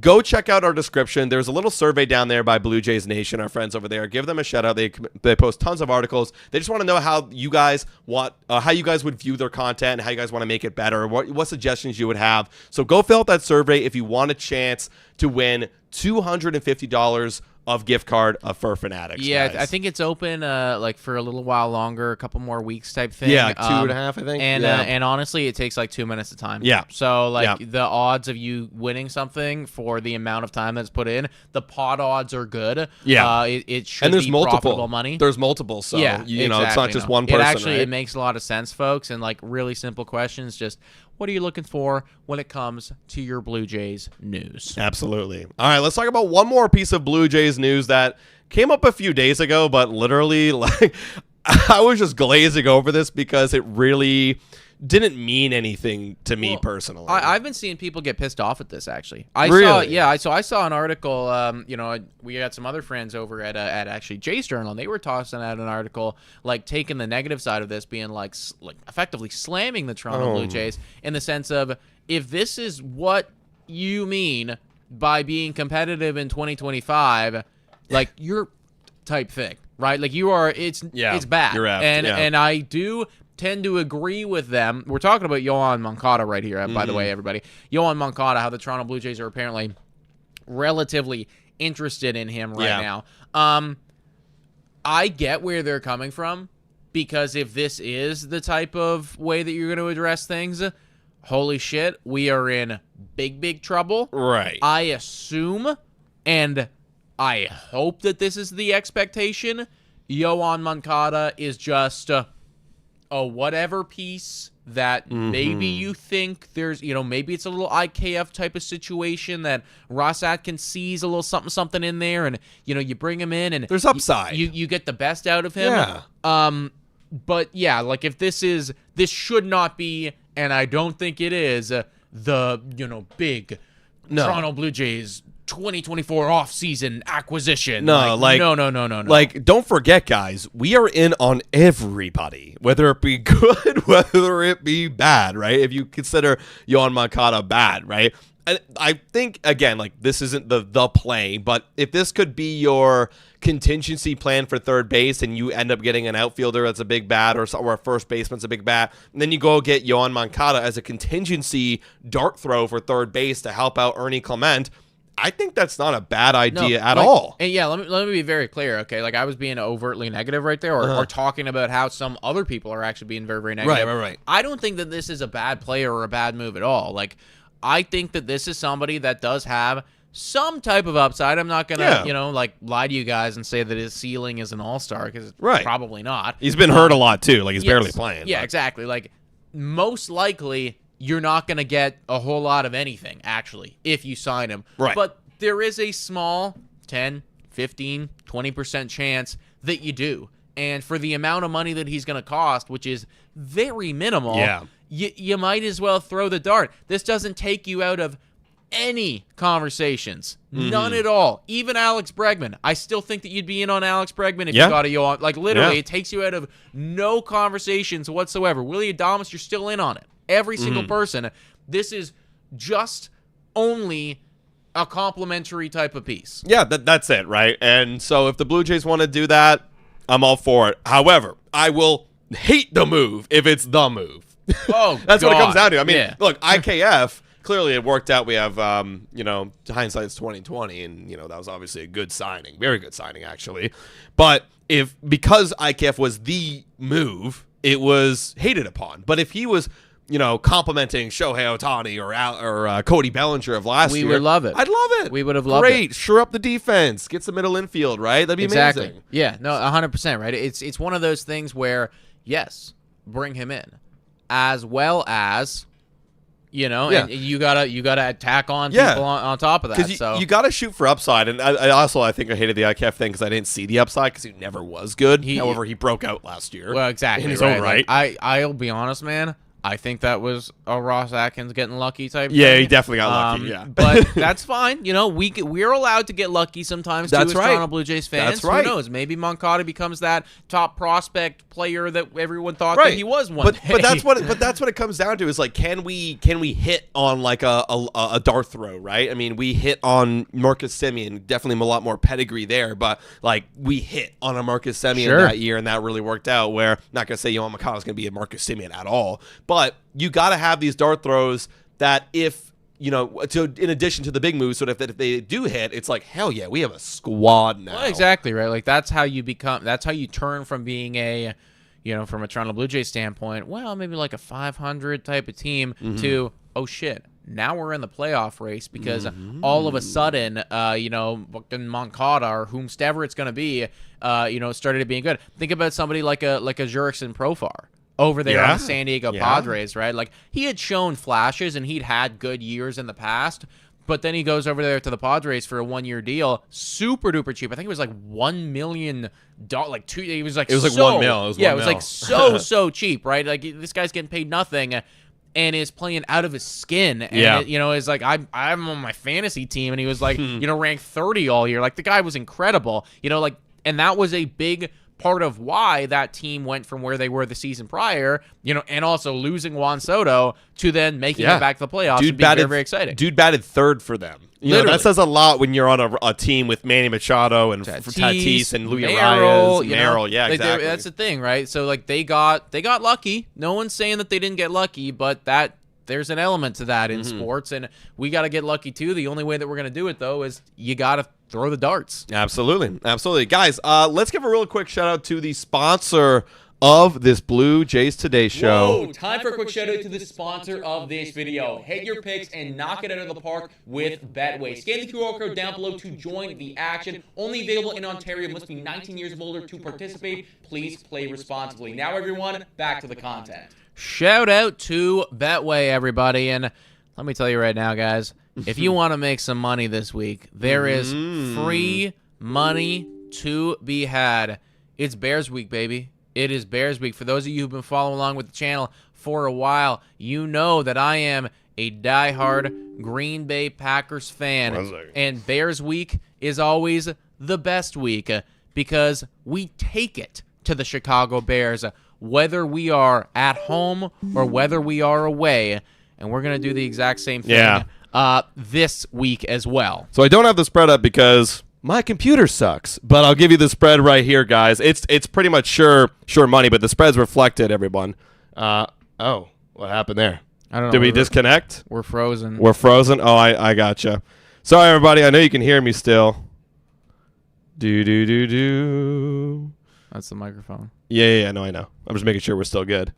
go check out our description. There's a little survey down there by Blue Jays Nation, our friends over there. Give them a shout out. They post tons of articles. They just want to know how you guys would view their content and how you guys want to make it better. What suggestions you would have. So go fill out that survey if you want a chance to win $250 of gift card for Fanatics. Yeah, guys. I think it's open for a little while longer, a couple more weeks type thing. Yeah, 2.5, I think. And honestly, it takes like 2 minutes of time. Yeah. So the odds of you winning something for the amount of time that's put in, the pot odds are good. Yeah. It should and there's be multiple profitable money. There's multiple, so exactly, it's not just one person. It makes a lot of sense, folks, and really simple questions. Just what are you looking for when it comes to your Blue Jays news? Absolutely. All right, let's talk about one more piece of Blue Jays news that came up a few days ago, but literally, I was just glazing over this because it really didn't mean anything to me personally. I've been seeing people get pissed off at this, actually. I saw an article, we got some other friends over at actually Jay's Journal, and they were tossing out an article, taking the negative side of this, being effectively slamming the Toronto Blue Jays in the sense of, if this is what you mean by being competitive in 2025, you're type thing, right? It's bad. You're out. And I do tend to agree with them. We're talking about Yoán Moncada right here, by the way, everybody. Yoán Moncada, how the Toronto Blue Jays are apparently relatively interested in him right now. I get where they're coming from, because if this is the type of way that you're going to address things, holy shit, we are in big trouble. Right. I assume, and I hope that this is the expectation, Yoán Moncada is just a whatever piece that maybe you think there's, maybe it's a little IKF type of situation that Ross Atkins sees a little something in there, and, you bring him in and there's upside. You get the best out of him. Yeah. But yeah, this should not be, and I don't think it is, the, big Toronto Blue Jays 2024 offseason acquisition. No. Don't forget, guys, we are in on everybody, whether it be good, whether it be bad, right? If you consider Yoán Moncada bad, right? And I think, again, this isn't the play, but if this could be your contingency plan for third base and you end up getting an outfielder that's a big bat or a first baseman's a big bat, and then you go get Yoán Moncada as a contingency dart throw for third base to help out Ernie Clement, I think that's not a bad idea at all. And yeah, let me be very clear, okay? I was being overtly negative right there, or talking about how some other people are actually being very, very negative. Right. I don't think that this is a bad player or a bad move at all. I think that this is somebody that does have some type of upside. I'm not gonna, lie to you guys and say that his ceiling is an all-star, because it's probably not. He's been hurt a lot too. He's barely playing. Yeah, exactly. Most likely, you're not going to get a whole lot of anything, actually, if you sign him. Right. But there is a small 10, 15, 20% chance that you do. And for the amount of money that he's going to cost, which is very minimal, you might as well throw the dart. This doesn't take you out of any conversations. None at all. Even Alex Bregman. I still think that you'd be in on Alex Bregman if you got a Yoán. Literally, it takes you out of no conversations whatsoever. Willie Adames, you're still in on it. Every single person. This is just only a complimentary type of piece. Yeah, that's it, right? And so if the Blue Jays want to do that, I'm all for it. However, I will hate the move if it's the move. Oh, that's God. what it comes down to. I mean, yeah. Look, IKF, clearly it worked out. We have, hindsight's 2020, and, that was obviously a good signing. Very good signing, actually. But because IKF was the move, it was hated upon. But if he was complimenting Shohei Ohtani or Cody Bellinger of last year, we would love it. I'd love it. We would have loved it. Great. Shore up the defense. Get some middle infield, right? That'd be amazing. Yeah, no, 100%, right? It's one of those things where, yes, bring him in, as well as, and you gotta attack on people on top of that. Because you gotta shoot for upside, and I think I hated the IKF thing because I didn't see the upside because he never was good. However, he broke out last year. Well, exactly. In his own right. Like, I'll be honest, man. I think that was a Ross Atkins getting lucky type Yeah, thing. he definitely got lucky, yeah. But that's fine. We're allowed to get lucky sometimes, too, as Toronto Blue Jays fans. That's right. Who knows? Maybe Moncada becomes that top prospect player that everyone thought that he was one day. But that's what it comes down to is, like, can we hit on, like, a dart throw, right? I mean, we hit on Marcus Semien, definitely a lot more pedigree there, but, like, we hit on a Marcus Semien that year, and that really worked out, where, not going to say Yoán Moncada is going to be a Marcus Semien at all, but you got to have these dart throws that if, in addition to the big moves, so that if they do hit, it's like, hell yeah, we have a squad now. Well, exactly, right? Like, that's how you turn from being a, from a Toronto Blue Jays standpoint, well, maybe like a 500 type of team to, oh shit, now we're in the playoff race because all of a sudden, Moncada or whomstever it's going to be, started being good. Think about somebody like a Jurickson Profar over there on the San Diego Padres, right? Like, he had shown flashes and he'd had good years in the past, but then he goes over there to the Padres for a 1-year deal, super duper cheap. I think it was like $1 million, like two. It was like $1 million. It was like so cheap, right? Like, this guy's getting paid nothing and is playing out of his skin. And it's like I'm on my fantasy team, and he was like ranked 30 all year. Like, the guy was incredible. And that was a big part of why that team went from where they were the season prior, and also losing Juan Soto to then making it back to the playoffs and being very, very exciting. Dude batted third for them. That says a lot when you're on a team with Manny Machado and Tatis and Luis Arias, Merrill. Yeah, exactly. That's the thing, right? So, like, they got lucky. No one's saying that they didn't get lucky, but there's an element to that in sports, and we got to get lucky too. The only way that we're going to do it, though, is you got to throw the darts. Absolutely. Guys, let's give a real quick shout out to the sponsor of this Blue Jays Today show. Whoa, time for a quick shout out to the sponsor of this video. Hit your picks and knock it out of the park with Betway. Scan the QR code down below to join the action. Only available in Ontario. Must be 19 years of older to participate. Please play responsibly. Now, everyone, back to the content. Shout out to Betway, everybody. And let me tell you right now, guys, if you want to make some money this week, there is free money to be had. It's Bears week, baby. It is Bears week. For those of you who've been following along with the channel for a while, you know that I am a diehard Green Bay Packers fan. And Bears week is always the best week because we take it to the Chicago Bears, whether we are at home or whether we are away. And we're going to do the exact same thing this week as well. So I don't have the spread up because my computer sucks, but I'll give you the spread right here, guys. It's pretty much sure money, but the spread's reflected, everyone. What happened there? I don't know. Did we disconnect? We're frozen. We're frozen? Oh, I gotcha. Sorry, everybody. I know you can hear me still. Do. That's the microphone. Yeah, no, I know. I'm just making sure we're still good.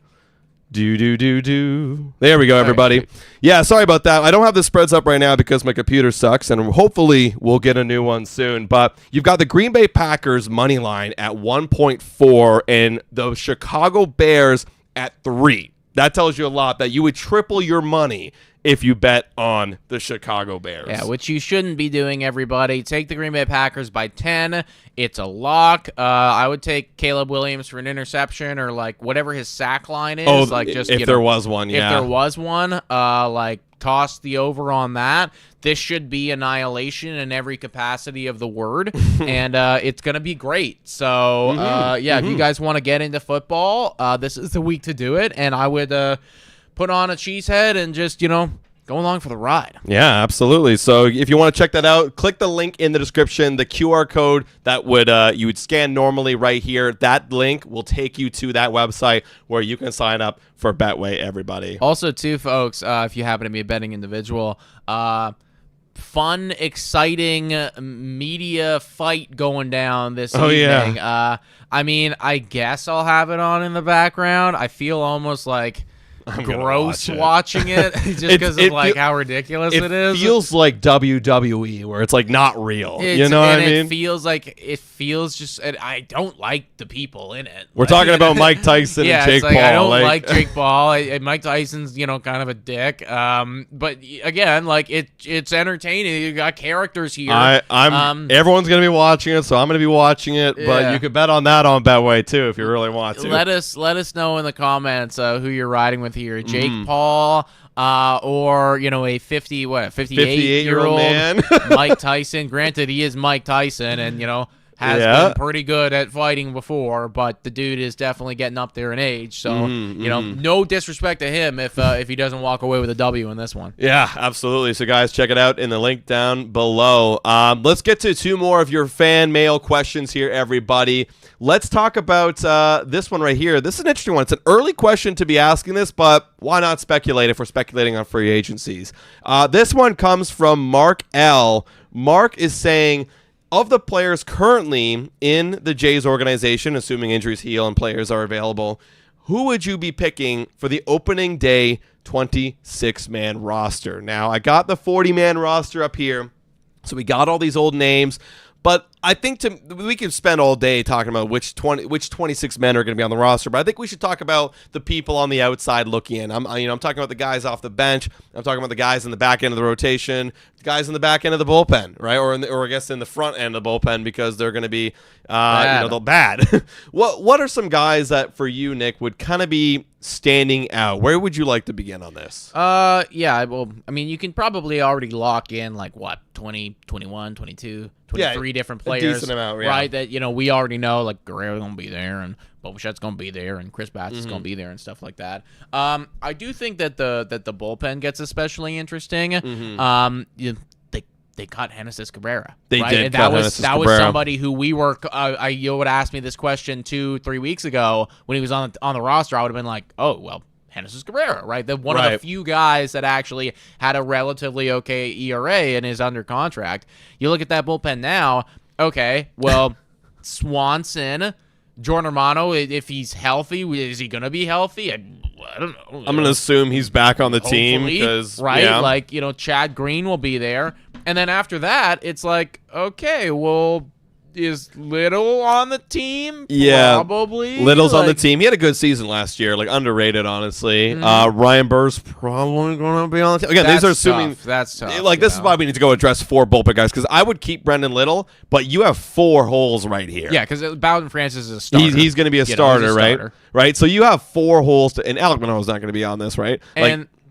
Do. There we go, everybody. Right. Yeah, sorry about that. I don't have the spreads up right now because my computer sucks, and hopefully we'll get a new one soon. But you've got the Green Bay Packers money line at 1.4 and the Chicago Bears at 3. That tells you a lot that you would triple your money if you bet on the Chicago Bears. Yeah, which you shouldn't be doing, everybody. Take the Green Bay Packers by 10. It's a lock. I would take Caleb Williams for an interception or, like, whatever his sack line is. Oh, like, just if there was one, yeah. If there was one, toss the over on that. This should be annihilation in every capacity of the word, and it's going to be great. So, if you guys want to get into football, this is the week to do it, and I would put on a cheese head and just, go along for the ride. Yeah, absolutely. So if you want to check that out, click the link in the description, the QR code that would you would scan normally right here. That link will take you to that website where you can sign up for Betway, everybody. Also, too, folks, if you happen to be a betting individual, fun, exciting media fight going down this evening. Yeah. I guess I'll have it on in the background. I feel almost like gross watching it just because of how ridiculous it is. It feels like WWE, where it's like not real. You know what I mean? It feels just. I don't like the people in it. We're talking about Mike Tyson and Jake Paul. I don't like Jake Paul. Mike Tyson's kind of a dick. But again, it's entertaining. You got characters here. Everyone's gonna be watching it, so I'm gonna be watching it. Yeah. But you could bet on that on Betway too if you really want to. Let us know in the comments who you're riding with here, Jake Paul, or a 58-year-old man, Mike Tyson. Granted, he is Mike Tyson, and has been pretty good at fighting before, but the dude is definitely getting up there in age. So no disrespect to him if he doesn't walk away with a W in this one. Yeah, absolutely. So guys, check it out in the link down below. Let's get to 2 more of your fan mail questions here, everybody. Let's talk about this one right here. This is an interesting one. It's an early question to be asking this, but why not speculate if we're speculating on free agencies? This one comes from Mark L. Mark is saying, of the players currently in the Jays organization, assuming injuries heal and players are available, who would you be picking for the opening day 26-man roster? Now, I got the 40-man roster up here, so we got all these old names. But I think we could spend all day talking about which 26 men are going to be on the roster. But I think we should talk about the people on the outside looking in. I'm talking about the guys off the bench. I'm talking about the guys in the back end of the rotation, the guys in the back end of the bullpen, right? Or I guess in the front end of the bullpen because they're going to be bad. What are some guys that for you, Nick, would kind of be standing out? Where would you like to begin on this? You can probably already lock in 20, 21, 22, 23 different players, a decent amount, yeah. right? That we already know, Guerrero's gonna be there, and Bobichet's gonna be there, and Chris Batts is gonna be there, and stuff like that. I do think that the bullpen gets especially interesting. They cut Genesis Cabrera. They right? did. And that was somebody who we were. You would ask me this question 2-3 weeks ago when he was on the roster. I would have been like, oh well, Genesis Cabrera, right? One of the few guys that actually had a relatively okay ERA and is under contract. You look at that bullpen now. Okay, well, Swanson, Jordan Romano, if he's healthy, is he gonna be healthy? I don't know. I'm gonna assume he's back on the team because Chad Green will be there. And then after that, it's like, okay, well, is Little on the team? Yeah, probably. Little's on the team. He had a good season last year, underrated, honestly. Ryan Burr's probably going to be on the team. Again, these are assuming that's tough. This is why we need to go address 4 bullpen guys because I would keep Brendan Little, but you have 4 holes right here. Yeah, because Bowden Francis is a starter. He's going to be a starter, right? Right. So you have 4 holes, and Alec Manoah is not going to be on this, right?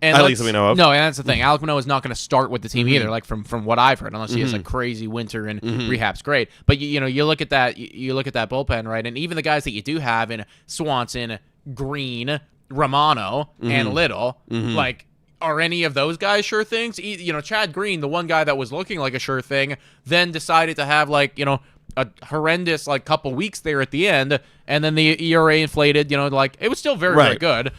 And at least we know of. No, and that's the thing. Alec Manoah is not going to start with the team either, from what I've heard, unless he has a crazy winter and rehab's great. But you look at that, you look at that bullpen, right? And even the guys that you do have in Swanson, Green, Romano, and Little, are any of those guys sure things? Chad Green, the one guy that was looking like a sure thing, then decided to have a horrendous couple weeks there at the end, and then the ERA inflated. It was still very very good.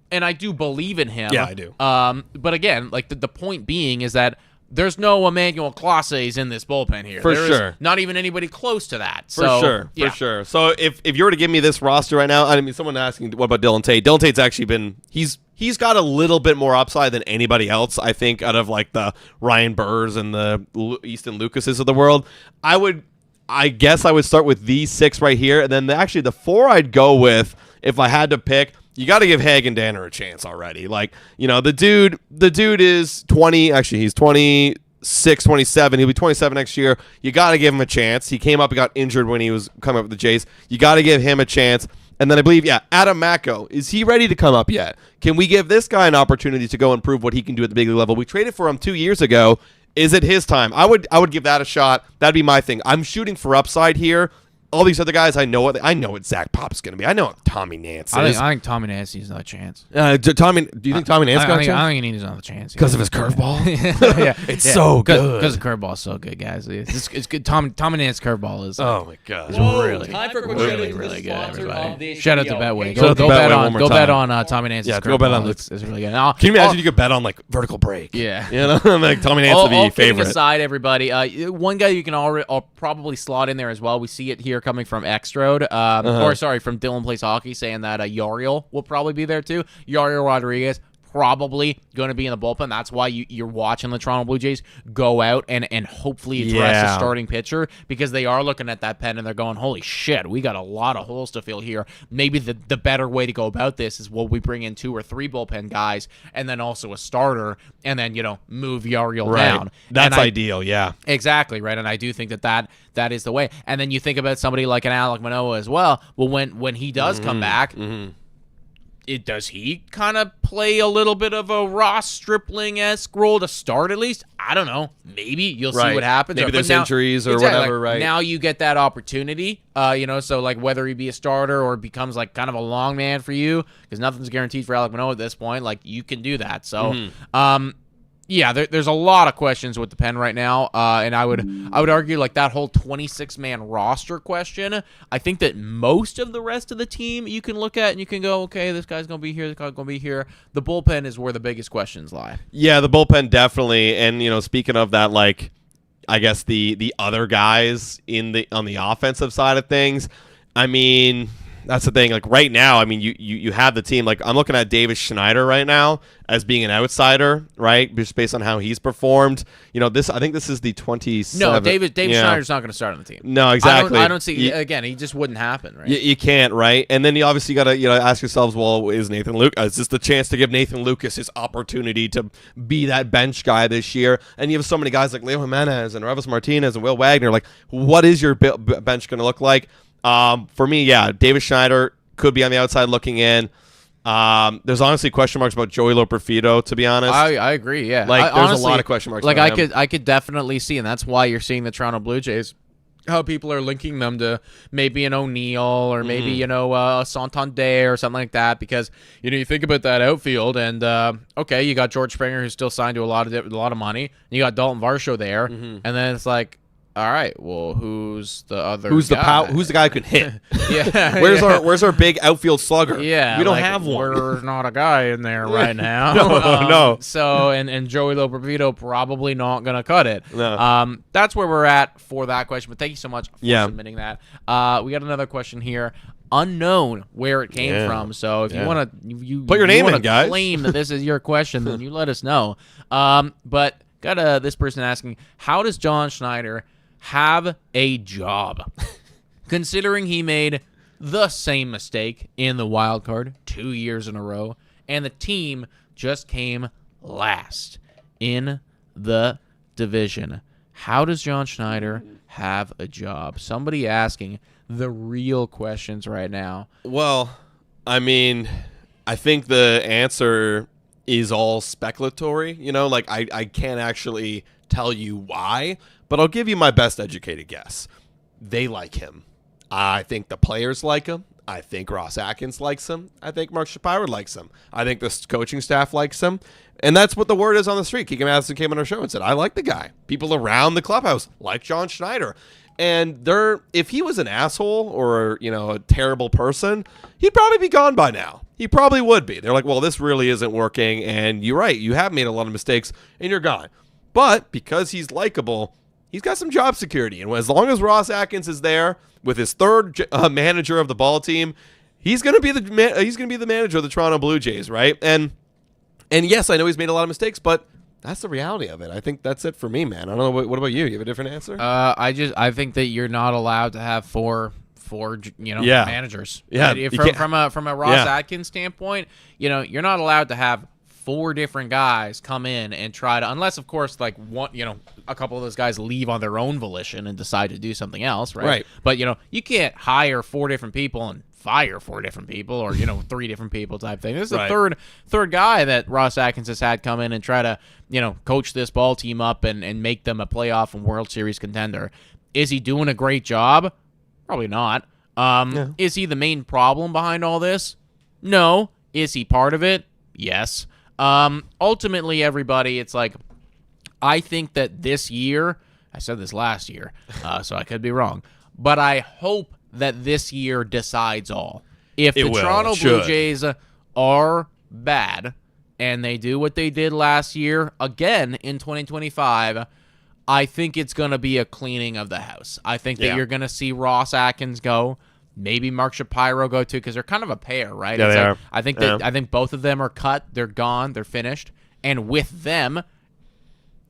And I do believe in him. Yeah, I do. But again, the point being is that there's no Emmanuel Clases in this bullpen here. For sure. Not even anybody close to that. For sure. So if you were to give me this roster right now, someone asking, what about Dylan Tate? Dylan Tate's actually been, he's got a little bit more upside than anybody else, I think, out of the Ryan Burrs and the Easton Lucases of the world. I guess I would start with these 6 right here, and then the 4 I'd go with if I had to pick. You got to give Hagen Danner a chance already. The dude is 20. Actually, he's 26, 27. He'll be 27 next year. You got to give him a chance. He came up and got injured when he was coming up with the Jays. You got to give him a chance. And then I believe, Adam Macko. Is he ready to come up yet? Can we give this guy an opportunity to go and prove what he can do at the big league level? We traded for him 2 years ago. Is it his time? I would give that a shot. That'd be my thing. I'm shooting for upside here. all these other guys, I know what Zach Pop's going to be. I know what Tommy Nance is. I think Tommy Nance needs another chance. Do you think Tommy Nance got a chance? I think he needs another chance. Because of his curveball? It's so good. Because the curveball is so good, guys. It's good. Tommy Nance curveball is oh, my God. Really, time for a quick really good, everybody. Shout out to Betway. Shout out to Betway Go bet on Tommy Nance's curveball. Go bet on it's really good. Can you imagine you could bet on, like, vertical break? Yeah. You know, like Tommy Nance would be your favorite. All aside, everybody, one guy you can I'll probably slot in there as well. We see it here coming from Xtrode, from Dylan Plays Hockey, saying that Yariel will probably be there too. Yariel Rodriguez probably going to be in the bullpen. That's why you're watching the Toronto Blue Jays go out and hopefully address a starting pitcher, because they are looking at that pen and they're going, holy shit, we got a lot of holes to fill here. Maybe the better way to go about this is, we bring in 2 or 3 bullpen guys and then also a starter, and then, move Yariel down. That's ideal, yeah. Exactly, right? And I do think that is the way. And then you think about somebody like an Alec Manoah as well. Well, when he does come back, does he kind of play a little bit of a Ross Stripling-esque role to start at least? I don't know. Maybe you'll see what happens. Maybe there's injuries or whatever, right? Now you get that opportunity, so like whether he be a starter or becomes like kind of a long man for you, because nothing's guaranteed for Alec Manoah at this point. Like, you can do that. So, yeah, there's a lot of questions with the pen right now, and I would argue like that whole 26-man roster question. I think that most of the rest of the team you can look at and you can go, okay, this guy's gonna be here, this guy's gonna be here. The bullpen is where the biggest questions lie. Yeah, the bullpen definitely. And speaking of that, like, I guess the other guys on the offensive side of things, I mean, that's the thing. Like, right now, I mean, you have the team. Like, I'm looking at Davis Schneider right now as being an outsider, right? Just based on how he's performed. I think this is the 27th. No, David Schneider's not going to start on the team. No, exactly. I don't see. Again, he just wouldn't happen, right? You can't, right? And then you obviously got to ask yourselves, well, is this the chance to give Nathan Lucas his opportunity to be that bench guy this year? And you have so many guys like Leo Jimenez and Revis Martinez and Will Wagner. Like, what is your bench going to look like? For me, yeah, Davis Schneider could be on the outside looking in. There's honestly question marks about Joey Loperfido, to be honest. I agree, yeah. Like, there's honestly a lot of question marks. Like, about him. I could definitely see, and that's why you're seeing the Toronto Blue Jays, how people are linking them to maybe an O'Neill or maybe, a Santander or something like that, because, you think about that outfield and, okay, you got George Springer, who's still signed to a lot of money, and you got Dalton Varsho there, and then it's like, all right, well, who's the other guy? Who's the guy who can hit? Yeah. Where's our big outfield slugger? Yeah. We don't have one. We're not a guy in there right now. No. So, and Joey Loperfido probably not going to cut it. No. That's where we're at for that question. But thank you so much for submitting that. We got another question here. Unknown where it came from. So if you want to put your name in, guys. Claim that this is your question, then you let us know. But got this person asking, how does John Schneider have a job, considering he made the same mistake in the wild card 2 years in a row, and the team just came last in the division? How does John Schneider have a job? Somebody asking the real questions right now. Well, I mean, I think the answer is all speculatory. Like, I can't actually tell you why, but I'll give you my best educated guess. They like him. I think the players like him. I think Ross Atkins likes him. I think Mark Shapiro likes him. I think the coaching staff likes him. And that's what the word is on the street. Keegan Madison came on our show and said, I like the guy. People around the clubhouse like John Schneider. And if he was an asshole or, a terrible person, he'd probably be gone by now. He probably would be. They're like, well, this really isn't working. And you're right. You have made a lot of mistakes and you're gone. But because he's likable, he's got some job security. And as long as Ross Atkins is there with his third manager of the ball team, he's going to be the manager of the Toronto Blue Jays, right? And yes, I know he's made a lot of mistakes, but that's the reality of it. I think that's it for me, man. I don't know. What about you? You have a different answer? I think that you're not allowed to have four managers. Yeah. Right? From a Ross Atkins standpoint, you're not allowed to have 4 different guys come in and try to, unless of course like one, a couple of those guys leave on their own volition and decide to do something else, right? Right. But you can't hire 4 different people and fire 4 different people, or 3 different people type thing. This is the third guy that Ross Atkins has had come in and try to coach this ball team up and make them a playoff and World Series contender. Is he doing a great job? Probably not. Is he the main problem behind all this? No. Is he part of it? Yes. Ultimately, everybody, it's like, I think that this year, I said this last year, so I could be wrong, but I hope that this year decides all. If the Toronto Blue Jays are bad and they do what they did last year again in 2025, I think it's going to be a cleaning of the house. I think that you're going to see Ross Atkins go, maybe Mark Shapiro go too, because they're kind of a pair, right? Yeah, it's they like, are. I think both of them are cut. They're gone. They're finished. And with them,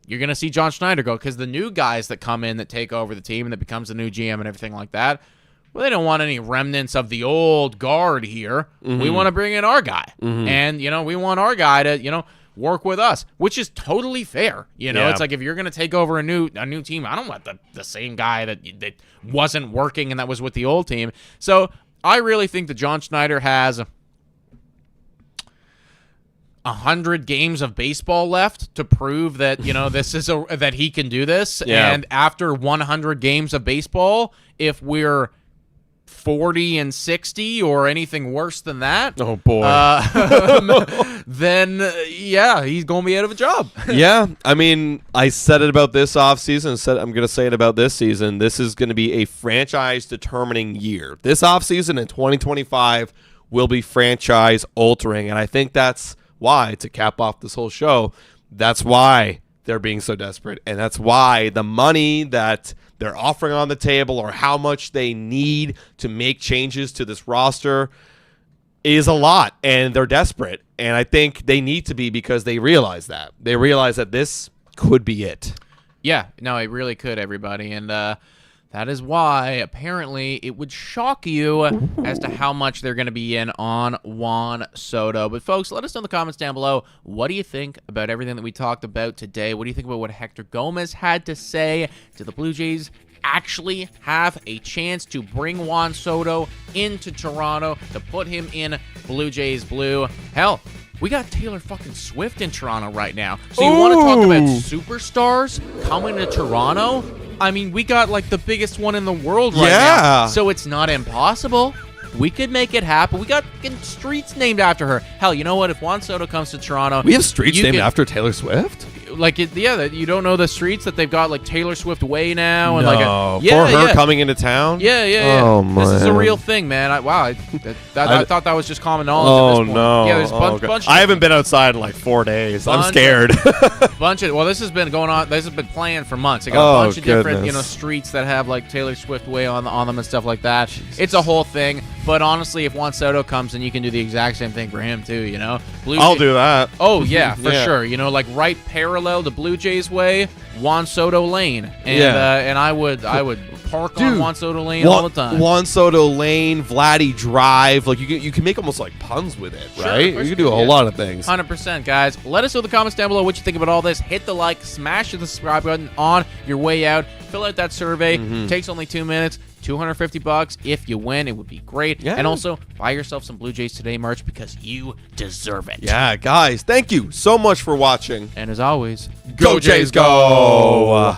you're going to see John Schneider go, because the new guys that come in that take over the team and that becomes the new GM and everything like that, well, they don't want any remnants of the old guard here. We want to bring in our guy. And, we want our guy to, work with us, which is totally fair. It's like, if you're going to take over a new team, I don't want the same guy that wasn't working and that was with the old team. So I really think that John Schneider has 100 games of baseball left to prove that, this is that he can do this. Yeah. And after 100 games of baseball, if we're 40 and 60 or anything worse than that, oh boy, then he's going to be out of a job. Yeah, I mean, I said it about this offseason. I'm going to say it about this season. This is going to be a franchise-determining year. This offseason in 2025 will be franchise-altering, and I think that's why, to cap off this whole show, that's why they're being so desperate, and that's why the money that they're offering on the table or how much they need to make changes to this roster is a lot, and they're desperate. And I think they need to be, because they realize that. They realize that this could be it. Yeah, no, it really could, everybody. And that is why, apparently, it would shock you as to how much they're going to be in on Juan Soto. But, folks, let us know in the comments down below, what do you think about everything that we talked about today? What do you think about what Hector Gomez had to say? Do the Blue Jays actually have a chance to bring Juan Soto into Toronto, to put him in Blue Jays blue? Hell, we got Taylor fucking Swift in Toronto right now. So you want to talk about superstars coming to Toronto? I mean, we got like the biggest one in the world right now. So it's not impossible. We could make it happen. We got fucking streets named after her. Hell, you know what? If Juan Soto comes to Toronto, we have streets named after Taylor Swift? Like, you don't know the streets that they've got, like Taylor Swift Way now, and for her coming into town. Yeah. Oh, man. This is a real thing, man. I thought that was just common knowledge. Oh, at this point. no. Yeah, there's a bunch. I haven't been outside in like 4 days. I'm scared. Well, this has been going on. This has been planned for months. They got a bunch of different, streets that have like Taylor Swift Way on them and stuff like that. Jesus. It's a whole thing. But honestly, if Juan Soto comes in, you can do the exact same thing for him too. I'll do that. Oh yeah, for sure. Like right parallel to Blue Jays Way, Juan Soto Lane, and I would park on Juan Soto Lane all the time. Juan Soto Lane, Vladdy Drive, like you can make almost like puns with it, right? You can do a whole lot of things. 100%, guys. Let us know in the comments down below what you think about all this. Hit the like, smash the subscribe button on your way out. Fill out that survey. Takes only 2 minutes. $250 if you win. It would be great. And also, buy yourself some Blue Jays Today merch, because you deserve it. Yeah, guys, thank you so much for watching. And as always, go Jays, go!